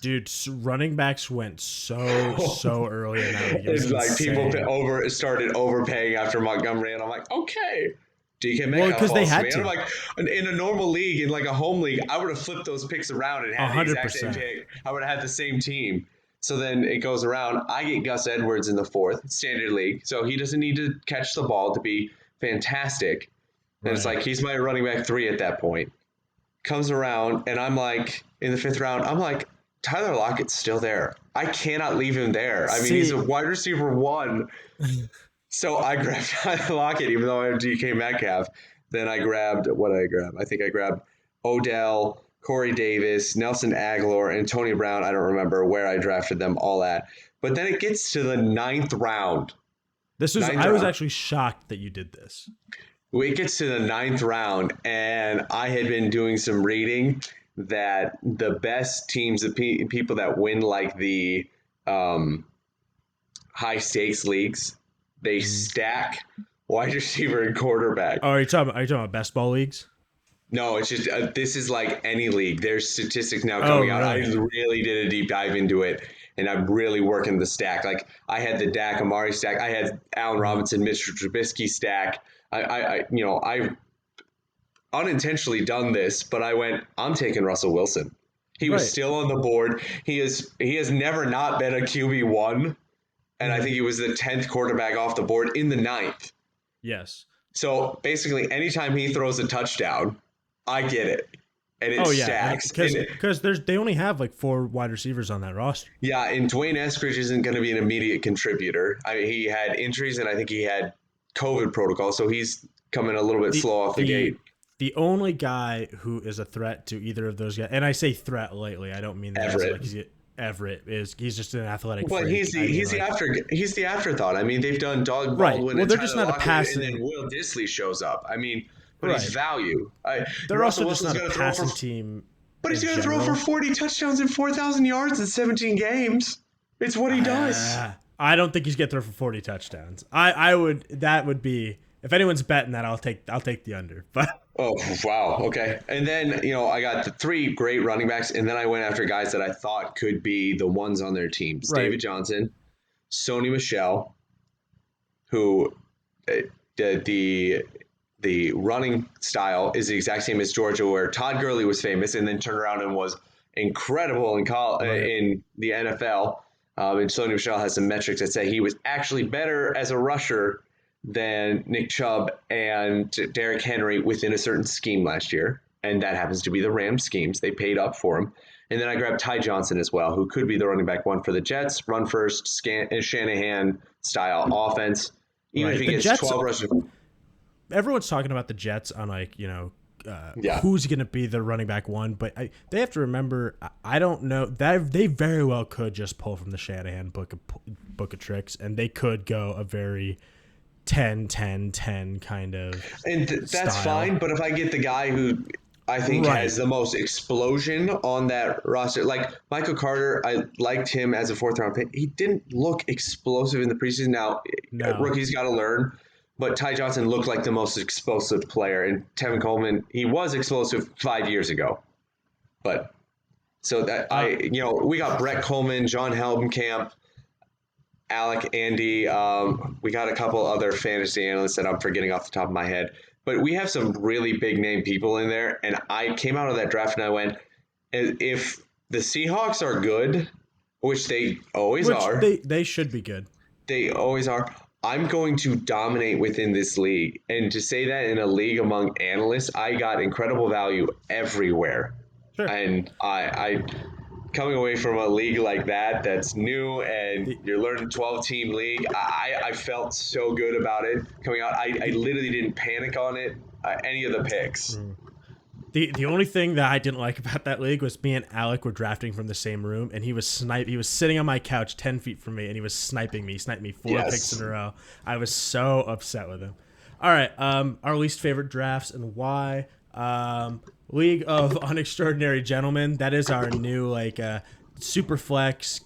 B: Dude, running backs went so early in that league. It was
A: it's like people
B: insane.
A: started overpaying after Montgomery, and I'm like, okay. DK
B: Well,
A: Metcalf
B: because they
A: falls to
B: had
A: me. And I'm
B: to.
A: like, in a normal league, in like a home league, I would have flipped those picks around and
B: A
A: had the
B: hundred
A: exact same
B: percent.
A: pick. I would have had the same team. So then it goes around. I get Gus Edwards in the fourth, standard league. So he doesn't need to catch the ball to be fantastic. And it's
B: Right.
A: like he's my running back 3 at that point. Comes around, and I'm like, in the fifth round, I'm like, Tyler Lockett's still there. I cannot leave him there. I mean, he's a
B: See,
A: wide receiver 1. So I grabbed Tyler Lockett, even though I have DK Metcalf. Then I grabbed, what did I grab? I think I grabbed Odell, Corey Davis, Nelson Aguilar, and Tony Brown. I don't remember where I drafted them all at. But then it gets to the ninth round. Ninth
B: I was
A: round.
B: actually shocked that you did this.
A: It gets to the ninth round, and I had been doing some reading that the best teams, the people that win like the um, high stakes leagues, they
B: Mhm.
A: stack wide receiver and quarterback.
B: Oh, are you talking about best ball leagues?
A: No, it's just this is like any league. There's statistics now
B: Oh,
A: coming out. I
B: really?
A: really did a deep dive into it, and I'm really working the stack. Like I had the Dak Amari stack. I had Allen
B: Mhm.
A: Robinson, Mr. Trubisky stack. I've unintentionally done this, but I went, I'm taking Russell Wilson. He was
B: Right.
A: still on the board. He has never not been a QB1, and I
B: Mhm.
A: think he was the 10th quarterback off the board in the ninth.
B: Yes.
A: So basically, anytime he throws a touchdown, I get it, and it
B: Oh yeah, and
A: stacks. And
B: because they only have like four wide receivers on that roster.
A: yeah, and Dwayne Eskridge isn't going to be an immediate contributor. I mean, he had injuries, and I think he had COVID protocol, so he's coming a little bit
B: the
A: slow off the
B: the
A: gate.
B: the only guy who is a threat to either of those guys, and I say threat lightly, I don't mean that as
A: Everett.
B: like Everett he's just an athletic
A: But
B: freak. I mean like
A: he's the afterthought. I mean, they've done Doug
B: right.
A: Baldwin
B: Well,
A: and
B: they're just
A: Tyler
B: not a
A: Lockett, and then
B: passing.
A: Will Disley shows up. I mean, but he's
B: Right.
A: value.
B: They're
A: Russell
B: also just
A: Wilson's
B: not a
A: going to throw for,
B: passing team
A: but he's
B: in
A: going to throw for
B: general.
A: 40 touchdowns and 4,000 yards in 17 games. It's what he does.
B: I don't think he's gonna throw for 40 touchdowns. I would that would be if anyone's betting that I'll take the under. But
A: Oh wow, okay. And then I got the 3 great running backs, and then I went after guys that I thought could be the ones on their teams:
B: right.
A: David Johnson, Sony Michel, who the running style is the exact same as Georgia, where Todd Gurley was famous and then turned around and was incredible
B: Right.
A: in the NFL. And Sony Michel has some metrics that say he was actually better as a rusher than Nick Chubb and Derrick Henry within a certain scheme last year. And that happens to be the Rams schemes. They paid up for him. And then I grabbed Ty Johnson as well, who could be the running back 1 for the Jets, run first, Shanahan style offense. Even if
B: Right.
A: he
B: The
A: gets
B: Jets
A: 12 rushes.
B: everyone's talking about the Jets on like,
A: Yeah.
B: who's going to be the running back 1, but they have to remember I don't know that they very well could just pull from the Shanahan book of tricks, and they could go a very 10-10-10 kind of
A: And that's
B: style.
A: fine, but if I get the guy who I think
B: Right.
A: has the most explosion on that roster, like Michael Carter, I liked him as a 4th round pick. He didn't look explosive in the preseason. Now,
B: No.
A: rookies got to learn, but Ty Johnson looked like the most explosive player. And Tevin Coleman, he was explosive 5 years ago. But so that
B: Uh
A: we got Brett Coleman, John Helmkamp, Alec, Andy. We got a couple other fantasy analysts that I'm forgetting off the top of my head. But we have some really big name people in there. And I came out of that draft and I went, if the Seahawks are good, which they always
B: which
A: are.
B: they should be good.
A: They always are. I'm going to dominate within this league. And to say that in a league among analysts, I got incredible value everywhere.
B: Sure.
A: And I coming away from a league like that that's new and
B: The,
A: you're learning 12-team league, I felt so good about it coming out. I literally didn't panic on it, any of the picks.
B: The only thing that I didn't like about that league was me and Alec were drafting from the same room, and he was sitting on my couch 10 feet from me, and he was sniping me. He sniped me 4 picks in a row. I was so upset with him. All right, our least favorite drafts and why. League of Unextraordinary Gentlemen. That is our new super flex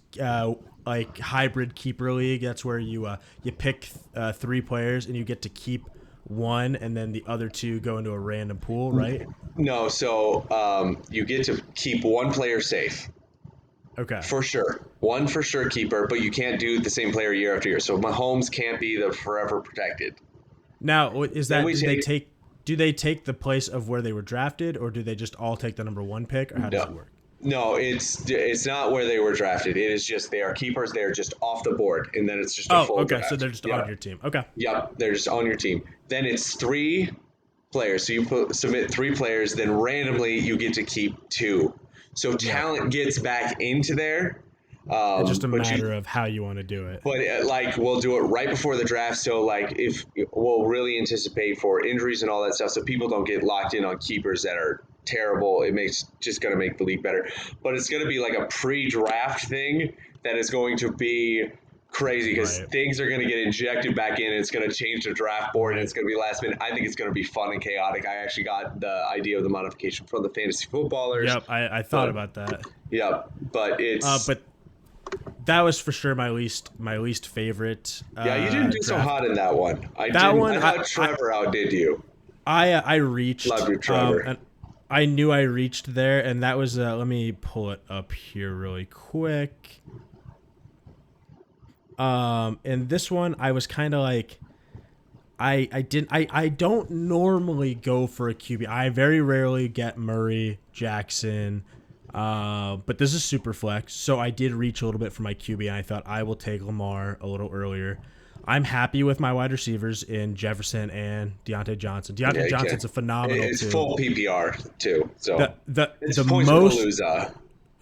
B: hybrid keeper league. That's where you pick 3 players and you get to keep one, and then the other 2 go into a random pool, right?
A: No, so you get to keep one player safe.
B: Okay.
A: For sure. One for sure keeper, but you can't do the same player year after year. So Mahomes can't be the forever protected.
B: Now, do they take the place of where they were drafted, or do they just all take the number 1 pick, or how does it work?
A: No, it's not where they were drafted. It is just they are keepers. They are just off the board, and then it's just a full
B: okay.
A: draft.
B: So they're just on your team. Okay.
A: Yep, they're just on your team. Then it's 3 players. So you submit 3 players. Then randomly you get to keep 2. So talent gets back into there.
B: It's just a matter of how you want to do it.
A: But we'll do it right before the draft. So if we'll really anticipate for injuries and all that stuff, so people don't get locked in on keepers that are terrible. It makes just going to make the league better. But it's going to be like a pre-draft thing that is going to be crazy because things are going to get injected back in. And it's going to change the draft board and it's going to be last minute. I think it's going to be fun and chaotic. I actually got the idea of the modification from the fantasy footballers.
B: Yep, I thought about that.
A: Yep, but it's
B: but that was for sure my least favorite.
A: Yeah, you didn't do so hot in that one. I thought Trevor outdid you.
B: I reached.
A: Love you, Trevor.
B: And I knew I reached there, and that was. Let me pull it up here really quick. In this one, I was kind of like, I don't normally go for a QB. I very rarely get Murray, Jackson. But this is super flex, so I did reach a little bit for my QB, and I thought I will take Lamar a little earlier. I'm happy with my wide receivers in Jefferson and Deontay Johnson. Deontay Johnson's a phenomenal.
A: It's full PPR too, so
B: the
A: points
B: most.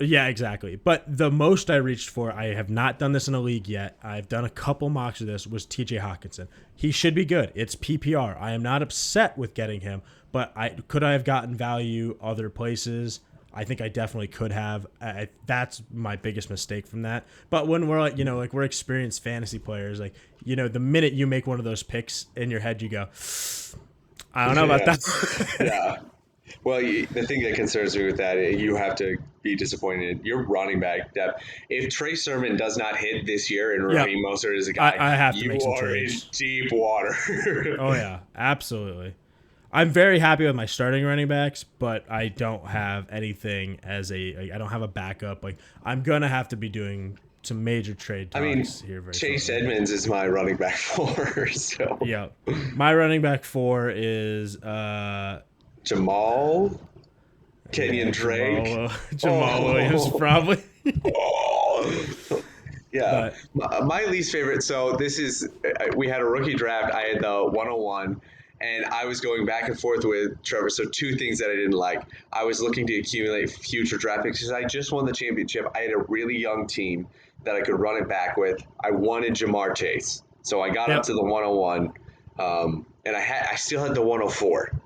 B: Yeah, exactly. But the most I reached for, I have not done this in a league yet. I've done a couple mocks of this. Was T.J. Hockenson. He should be good. It's PPR. I am not upset with getting him, but I have gotten value other places. I think I definitely could have. That's my biggest mistake from that. But when we're we're experienced fantasy players, the minute you make one of those picks in your head, you go, I don't know about that.
A: Yeah. Well, the thing that concerns me with that, you have to be disappointed. Your running back depth. If Trey Sermon does not hit this year and Raheem Mostert is a guy,
B: I have to make some
A: you are in
B: trades.
A: deep water.
B: Oh yeah, absolutely. I'm very happy with my starting running backs, but I don't have anything I don't have a backup. I'm gonna have to be doing some major trade talks here very
A: Chase
B: shortly.
A: Edmonds is my running back 4. So
B: yeah, my running back 4 is
A: Jamal, Kenyon Drake,
B: Jamal Williams probably.
A: Yeah, my least favorite. So we had a rookie draft. I had the 101. And I was going back and forth with Trevor. So 2 things that I didn't like. I was looking to accumulate future draft picks because I just won the championship. I had a really young team that I could run it back with. I wanted Jamar Chase. So I got up to the 101. And I still had the 104.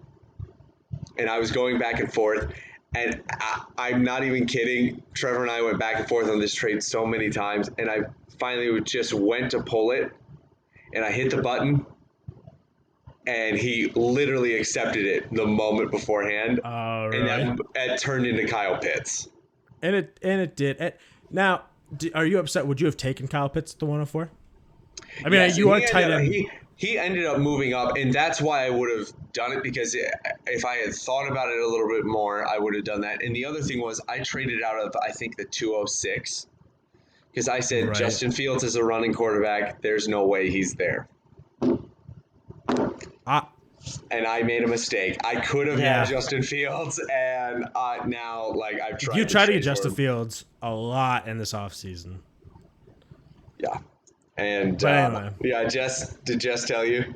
A: And I was going back and forth. And I'm not even kidding. Trevor and I went back and forth on this trade so many times. And I finally just went to pull it. And I hit the button. And he literally accepted it the moment beforehand, and that turned into Kyle Pitts.
B: And it did. Now, are you upset? Would you have taken Kyle Pitts at the 104? I mean, you are tight end.
A: He ended up moving up, and that's why I would have done it, because if I had thought about it a little bit more, I would have done that. And the other thing was I traded out of, I think, the 206, because I said Justin Fields is a running quarterback. There's no way he's there. and I made a mistake. I could have
B: Yeah.
A: had Justin Fields, and now like I've tried.
B: You try to get
A: trade for
B: Justin
A: him.
B: Fields a lot in this offseason.
A: Yeah, and
B: But anyway.
A: yeah, did Jess tell you?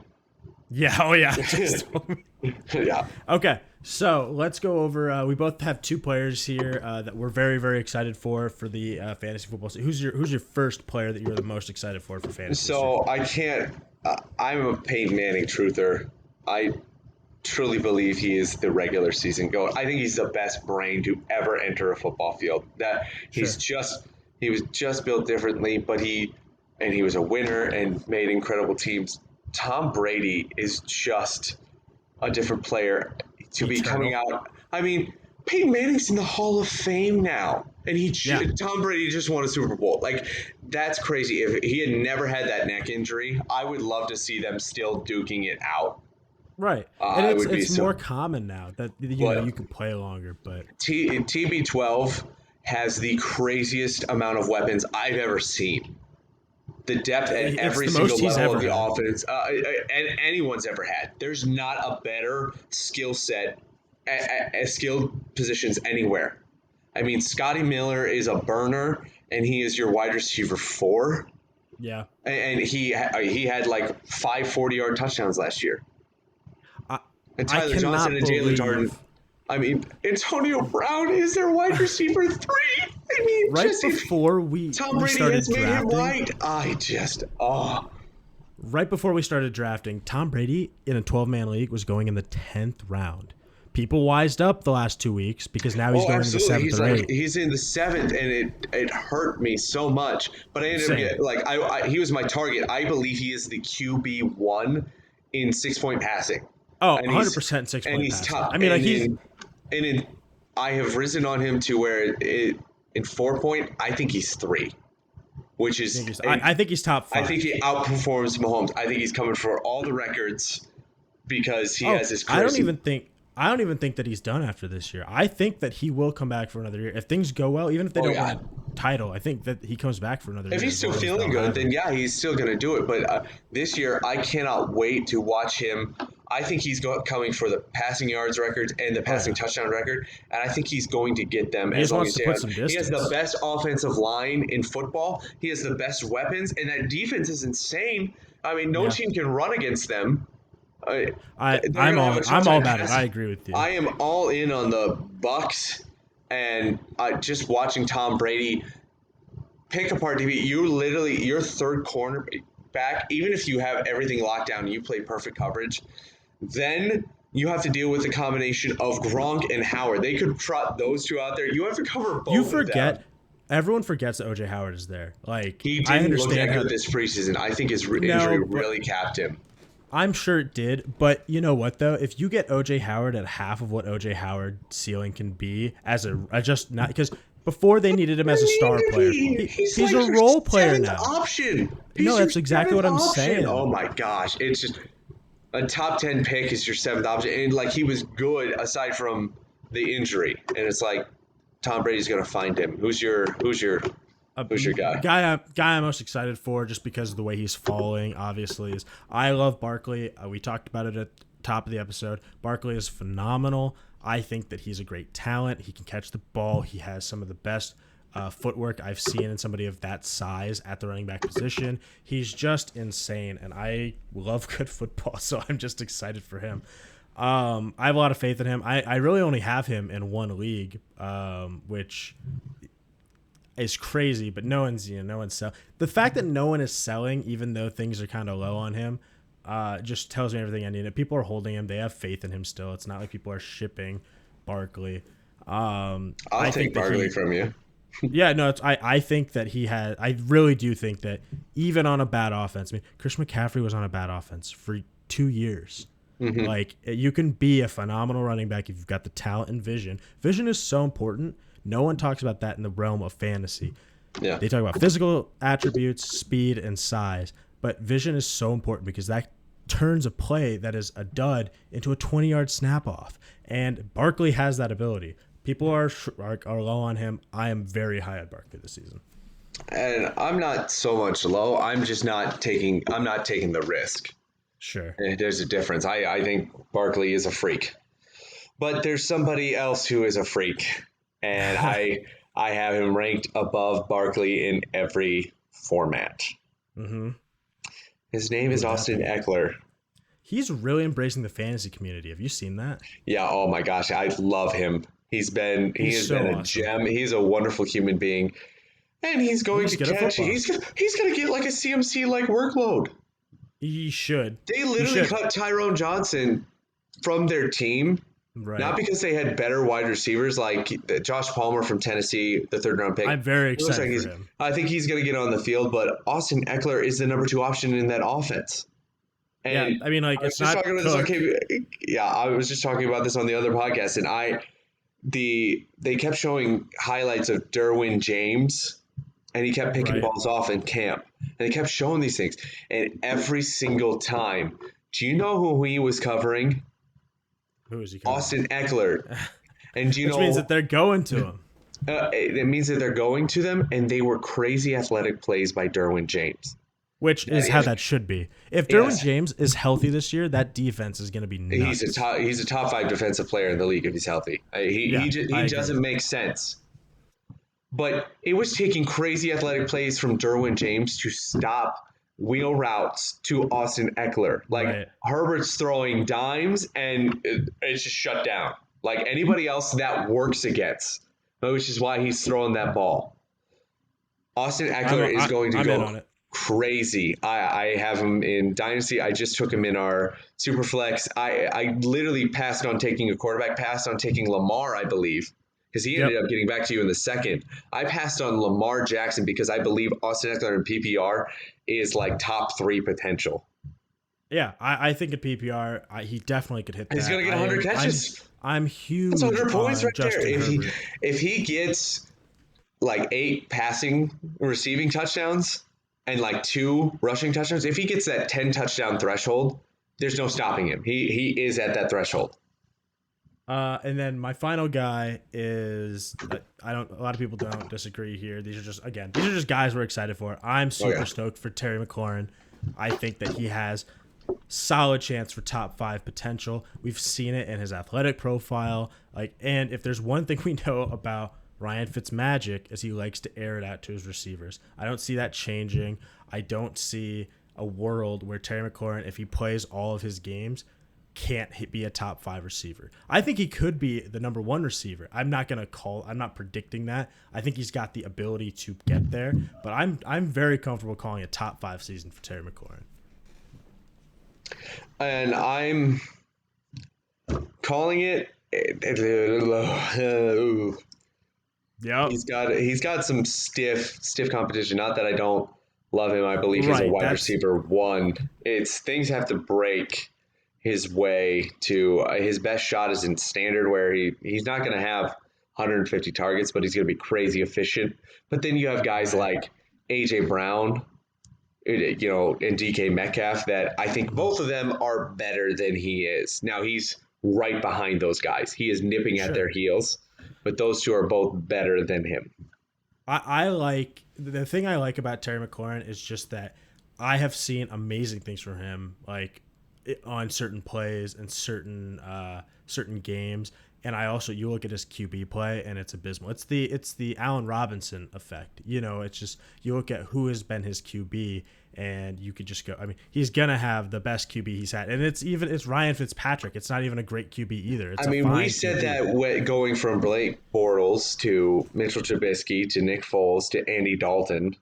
B: Yeah. Oh, yeah. Just told me.
A: Yeah.
B: Okay, so let's go over. We both have two players here that we're very, very excited for the fantasy football. Who's your first player that you're the most excited for fantasy?
A: So I can't. I'm a Peyton Manning truther. I truly believe he is the regular season GOAT. I think he's the best brain to ever enter a football field. That he was just built differently, but he was a winner and made incredible teams. Tom Brady is just a different player to be coming out. I mean, Peyton Manning's in the Hall of Fame now, and Tom Brady just won a Super Bowl. Like, that's crazy. If he had never had that neck injury, I would love to see them still duking it out.
B: Right, and it's more common now that you can play longer. But
A: TB12 has the craziest amount of weapons I've ever seen. The depth at every single level of the offense and anyone's ever had. There's not a better skill set at skilled positions anywhere. I mean, Scotty Miller is a burner, and he is your wide receiver 4.
B: Yeah,
A: and he had like 5 40-yard touchdowns last year. And Tyler Johnson and Jalen Darden. I mean, Antonio Brown is their wide receiver 3. I mean,
B: right before
A: Tom Brady has made him right.
B: Right before we started drafting, Tom Brady in a 12-man league was going in the 10th round. People wised up the last 2 weeks because now he's going in the 7th or 8th.
A: He's in the 7th, and it hurt me so much. But I ended up getting, he was my target. I believe he is the QB1 in 6-point passing.
B: Oh, 100% 6-point passing.
A: And he's top.
B: I mean,
A: I have risen on him to where in 4-point, I think he's 3, which is
B: I think he's top 5.
A: I think he outperforms Mahomes. I think he's coming for all the records because he has this crazy.
B: I don't even think that he's done after this year. I think that he will come back for another year if things go well. Even if they don't win a title, I think that he comes back for another year.
A: If he's still feeling good, then yeah, he's still going to do it. But this year, I cannot wait to watch him. I think he's coming for the passing yards records and the passing touchdown record, and I think he's going to get them as long as he has the best offensive line in football. He has the best weapons, and that defense is insane. I mean, no team can run against them.
B: I'm all about it. I agree with you.
A: I am all in on the Bucs, and just watching Tom Brady pick apart TV. Your third cornerback, even if you have everything locked down and you play perfect coverage, then you have to deal with the combination of Gronk and Howard. They could trot those two out there. You have to cover both.
B: Everyone forgets that OJ Howard is there. Like,
A: he didn't look that good this preseason. I think his injury really capped him.
B: I'm sure it did, but you know what though? If you get OJ Howard at half of what OJ Howard's ceiling can be because before they needed him as a star player, he's like a role player now. That's exactly what I'm saying.
A: Oh my gosh, it's just a top 10 pick is your 7th option, and like he was good aside from the injury, and it's like Tom Brady's gonna find him. Who's your guy?
B: Guy I'm most excited for, just because of the way he's falling, obviously, is I love Barkley. We talked about it at the top of the episode. Barkley is phenomenal. I think that he's a great talent. He can catch the ball. He has some of the best footwork I've seen in somebody of that size at the running back position. He's just insane, and I love good football, so I'm just excited for him. I have a lot of faith in him. I really only have him in one league, which is crazy, but no one's selling. The fact that no one is selling, even though things are kind of low on him, just tells me everything I need. People are holding him. They have faith in him still. It's not like people are shipping Barkley.
A: I'll take Barkley from you.
B: Yeah, no, I think that he has. I really do think that even on a bad offense, I mean, Christian McCaffrey was on a bad offense for 2 years. Mm-hmm. Like, you can be a phenomenal running back if you've got the talent and vision. Vision is so important. No one talks about that in the realm of fantasy.
A: Yeah.
B: They talk about physical attributes, speed, and size, but vision is so important because that turns a play that is a dud into a 20-yard snap-off, and Barkley has that ability. People are low on him. I am very high on Barkley this season.
A: And I'm not so much low. I'm just not taking the risk.
B: Sure.
A: There's a difference. I think Barkley is a freak, but there's somebody else who is a freak, and I have him ranked above Barkley in every format.
B: Mm-hmm.
A: His name
B: Who
A: is
B: would that
A: Austin
B: be?
A: Eckler.
B: He's really embracing the fantasy community. Have you seen that?
A: Yeah, oh my gosh, I love him. He
B: He's
A: has been
B: so
A: a
B: awesome.
A: gem. He's a wonderful human being, and he's
B: And
A: going
B: he's
A: to
B: good at
A: catch.
B: football.
A: He's going to get like a CMC like workload.
B: He should.
A: They
B: He
A: literally
B: should.
A: cut Tyrone Johnson from their team, not
B: Right.
A: because they had better wide receivers like Josh Palmer from Tennessee, the third round pick.
B: I'm very
A: It looks like
B: excited for him.
A: I think he's going to get on the field, but Austin Eckler is the number two option in that offense.
B: Yeah,
A: And
B: I mean, like
A: I was
B: it's
A: just
B: not
A: talking about this on
B: Cook.
A: yeah, I was just talking about this on the other podcast, and they kept showing highlights of Derwin James, and he kept picking
B: Right.
A: balls off in camp, and they kept showing these things, and every single time, do you know who he was covering?
B: Who is he covering?
A: Austin Eckler, and do you
B: Which means that
A: know?
B: they're going to him.
A: It means that they're going to them, and they were crazy athletic plays by Derwin James.
B: Which is how that should be. If Derwin
A: Yes,
B: James is healthy this year, that defense is going to be nuts.
A: he's a top five defensive player in the league if he's healthy.
B: Yeah, I
A: He
B: agree.
A: doesn't make sense. But it was taking crazy athletic plays from Derwin James to stop wheel routes to Austin Eckler. Like
B: Right.
A: Herbert's throwing dimes and it's just shut down. Like anybody else that works against, which is why he's throwing that ball. Austin Eckler is going to
B: I'm in
A: go
B: on it.
A: crazy. I have him in Dynasty. I just took him in our Superflex. I literally passed on taking a quarterback, passed on taking Lamar, I believe, because he ended
B: Yep.
A: up getting back to you in the second. I passed on Lamar Jackson because I believe Austin Eckler in PPR is like top three potential.
B: Yeah, I think at PPR, he definitely could hit
A: He's
B: that.
A: going to get 100 catches.
B: I'm
A: That's
B: huge
A: 100 points
B: on
A: right there.
B: Justin Herbert.
A: If he gets like 8 passing receiving touchdowns and like 2 rushing touchdowns, if he gets that 10 touchdown threshold, there's no stopping him. He is at that threshold.
B: And then my final guy is I don't. A lot of people don't disagree here. These are just guys we're excited for. I'm super
A: yeah.
B: stoked for Terry McLaurin. I think that he has solid chance for top 5 potential. We've seen it in his athletic profile. And if there's one thing we know about Ryan Fitzmagic is he likes to air it out to his receivers. I don't see that changing. I don't see a world where Terry McLaurin, if he plays all of his games, can't be a top 5 receiver. I think he could be the number 1 receiver. I'm not predicting that. I think he's got the ability to get there, but I'm very comfortable calling a top 5 season for Terry McLaurin.
A: And I'm calling it.
B: Yeah.
A: He's got some stiff competition. Not that I don't love him. I believe he's a
B: Right.
A: wide
B: That's
A: receiver one. It's things have to break his way to his best shot is in standard where he's not going to have 150 targets, but he's going to be crazy efficient. But then you have guys
B: right.
A: like AJ Brown, and DK Metcalf that I think both of them are better than he is. Now he's right behind those guys. He is nipping at their
B: Sure.
A: heels, but those two are both better than him.
B: I like the thing I like about Terry McLaurin is just that I have seen amazing things from him, like on certain plays and certain games. And you look at his QB play and it's abysmal. It's the Allen Robinson effect. It's just you look at who has been his QB and you could just go. I mean, he's gonna have the best QB he's had, and it's Ryan Fitzpatrick. It's not even a great QB either. It's
A: We
B: fine
A: said
B: QB.
A: that going from Blake Bortles to Mitchell Trubisky to Nick Foles to Andy Dalton.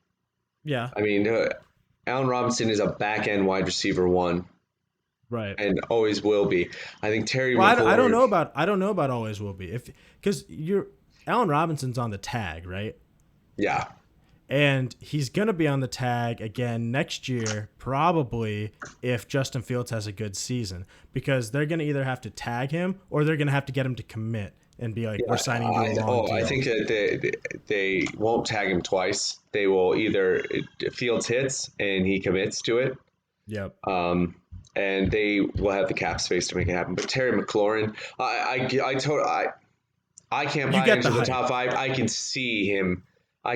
B: Yeah.
A: I mean, Allen Robinson is a back end wide receiver one
B: Right.
A: and always will be. I think Terry
B: Well,
A: McLaurin.
B: I don't know about always will be because you're Allen Robinson's on the tag, right?
A: Yeah.
B: And he's gonna be on the tag again next year, probably if Justin Fields has a good season, because they're gonna either have to tag him or they're gonna have to get him to commit and be like, we're signing you to a long deal.
A: I think that they won't tag him twice. They will either Fields hits and he commits to it.
B: Yep.
A: And they will have the cap space to make it happen. But Terry McLaurin, I can't buy
B: get
A: into
B: the
A: the
B: hype.
A: top 5. I can see him. I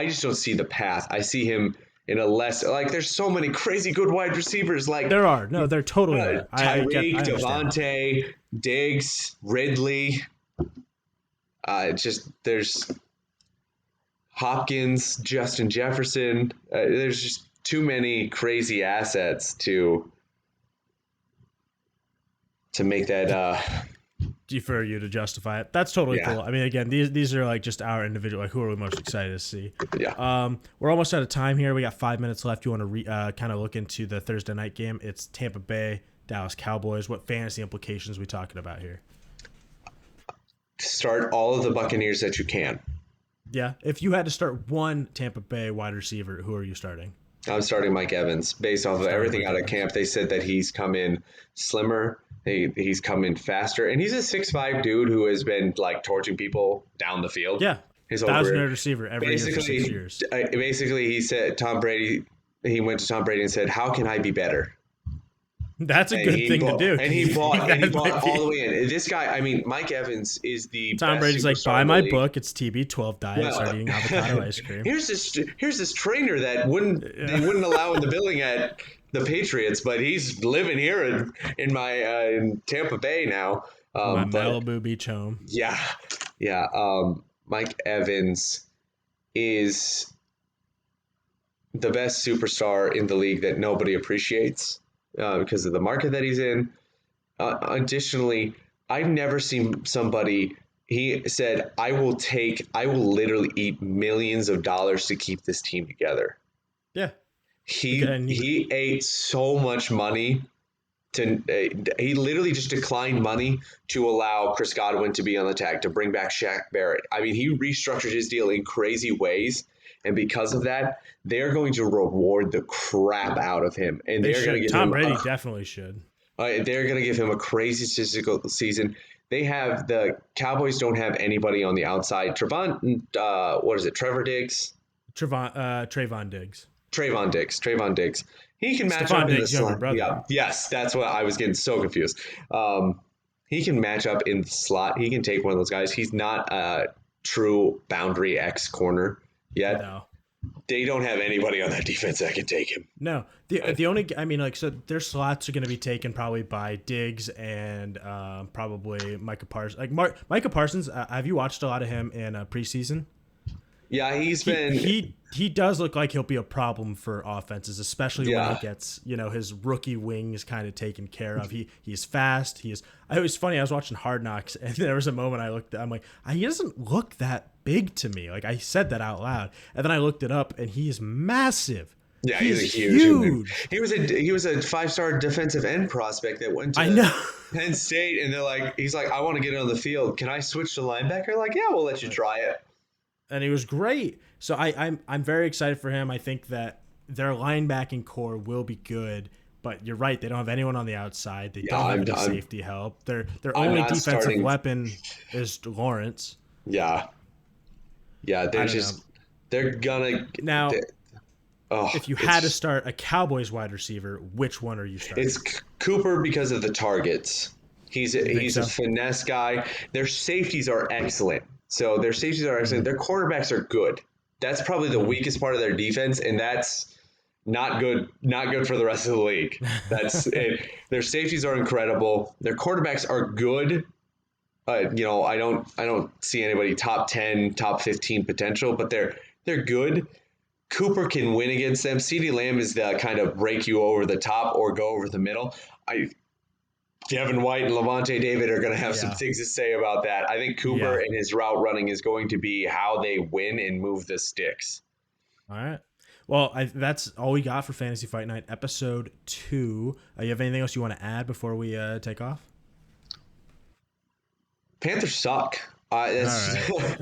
A: just don't see the path. I see him in a less like. There's so many crazy good wide receivers like
B: There are. No, there totally are.
A: Tyreek,
B: I understand.
A: Devontae, Diggs, Ridley. Just there's Hopkins, Justin Jefferson. There's just too many crazy assets to make that.
B: For you to justify it. That's totally
A: Yeah.
B: cool. I mean, again, these are like just our individual, like who are we most excited to see?
A: Yeah.
B: We're almost out of time here. We got 5 minutes left. You want to kind of look into the Thursday night game? It's Tampa Bay, Dallas Cowboys. What fantasy implications are we talking about here?
A: Start all of the Buccaneers that you can.
B: Yeah. If you had to start one Tampa Bay wide receiver, who are you starting?
A: I'm starting Mike Evans based off of everything out of camp. They said that he's come in slimmer. He's come in faster, and he's a 6'5" dude who has been like torching people down the field.
B: Yeah,
A: his whole
B: 1,000-yard receiver every year for 6 years.
A: Basically, he said Tom Brady. He went to Tom Brady and said, "How can I be better?"
B: That's a good thing to do.
A: And he bought all the way in. This guy, I mean, Mike Evans is the
B: Tom
A: best
B: Brady's like,
A: superstar
B: buy
A: in the
B: my
A: league.
B: book. It's TB12 diet. Start eating avocado ice cream.
A: Here's this trainer that they wouldn't allow in the building at the Patriots, but he's living here in Tampa Bay now.
B: My Malibu Beach home.
A: Yeah. Mike Evans is the best superstar in the league that nobody appreciates because of the market that he's in. Additionally, I've never seen somebody. He said, I will literally eat millions of dollars to keep this team together.
B: Yeah.
A: He ate so much money he literally just declined money to allow Chris Godwin to be on the tag, to bring back Shaq Barrett. I mean, he restructured his deal in crazy ways. And because of that, they're going to reward the crap out of him. And they're going to give
B: Tom Brady definitely should.
A: They're going to give him a crazy statistical season. The Cowboys don't have anybody on the outside. Trevor Diggs?
B: Trayvon Diggs.
A: Trayvon Diggs. He can match
B: Stephon
A: up
B: Diggs'
A: in the
B: younger
A: slot.
B: brother.
A: Yeah. Yes, that's what I was getting so confused. He can match up in the slot. He can take one of those guys. He's not a true boundary X corner yet.
B: No.
A: They don't have anybody on that defense that can take him.
B: No. The only, I mean, like, so their slots are going to be taken probably by Diggs and probably Micah Parsons. Like Micah Parsons, have you watched a lot of him in preseason?
A: Yeah,
B: he does look like he'll be a problem for offenses, especially when he gets, his rookie wings kind of taken care of. He's fast. It was funny. I was watching Hard Knocks, and there was a moment I'm like, he doesn't look that big to me. Like, I said that out loud, and then I looked it up, and he's massive.
A: Yeah, he's a huge. He was a 5-star defensive end prospect that went to Penn State, and he's like, I want to get on the field. Can I switch to linebacker? Like, yeah, we'll let you try it.
B: And he was great. So I'm very excited for him. I think that their linebacking core will be good. But you're right, they don't have anyone on the outside. They don't have any safety help. Their only defensive weapon is Lawrence.
A: Yeah. Yeah, they're gonna
B: now. If you had to start a Cowboys wide receiver, which one are you starting?
A: It's Cooper because of the targets. He's a finesse guy. Their safeties are excellent. Their quarterbacks are good. That's probably the weakest part of their defense, and that's not good. Not good for the rest of the league. That's it. Their safeties are incredible. Their quarterbacks are good. I don't see anybody top 10, top 15 potential, but they're good. Cooper can win against them. CeeDee Lamb is the kind of break you over the top or go over the middle. Devin White and Levante David are going to have some things to say about that. I think Cooper and his route running is going to be how they win and move the sticks.
B: All right. Well, that's all we got for Fantasy Fight Night episode 2. You have anything else you want to add before we take off?
A: Panthers suck.
B: All right.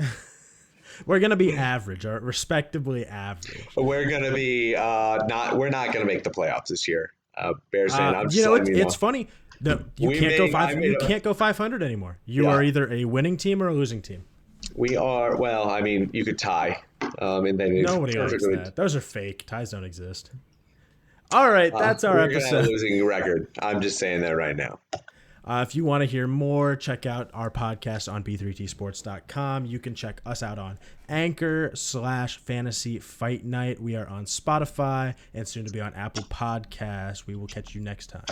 B: We're gonna be average, or respectably average.
A: We're gonna be We're not gonna make the playoffs this year. Bears fan.
B: It's funny. You can't go 500 anymore. You are either a winning team or a losing team.
A: We are. Well, I mean, you could tie, and then
B: nobody likes that. Those are fake. Ties don't exist. All right, that's our episode.
A: We're gonna have a losing record. I'm just saying that right now.
B: If you want to hear more, check out our podcast on b3tsports.com. You can check us out on Anchor/Fantasy Fight Night. We are on Spotify and soon to be on Apple Podcasts. We will catch you next time.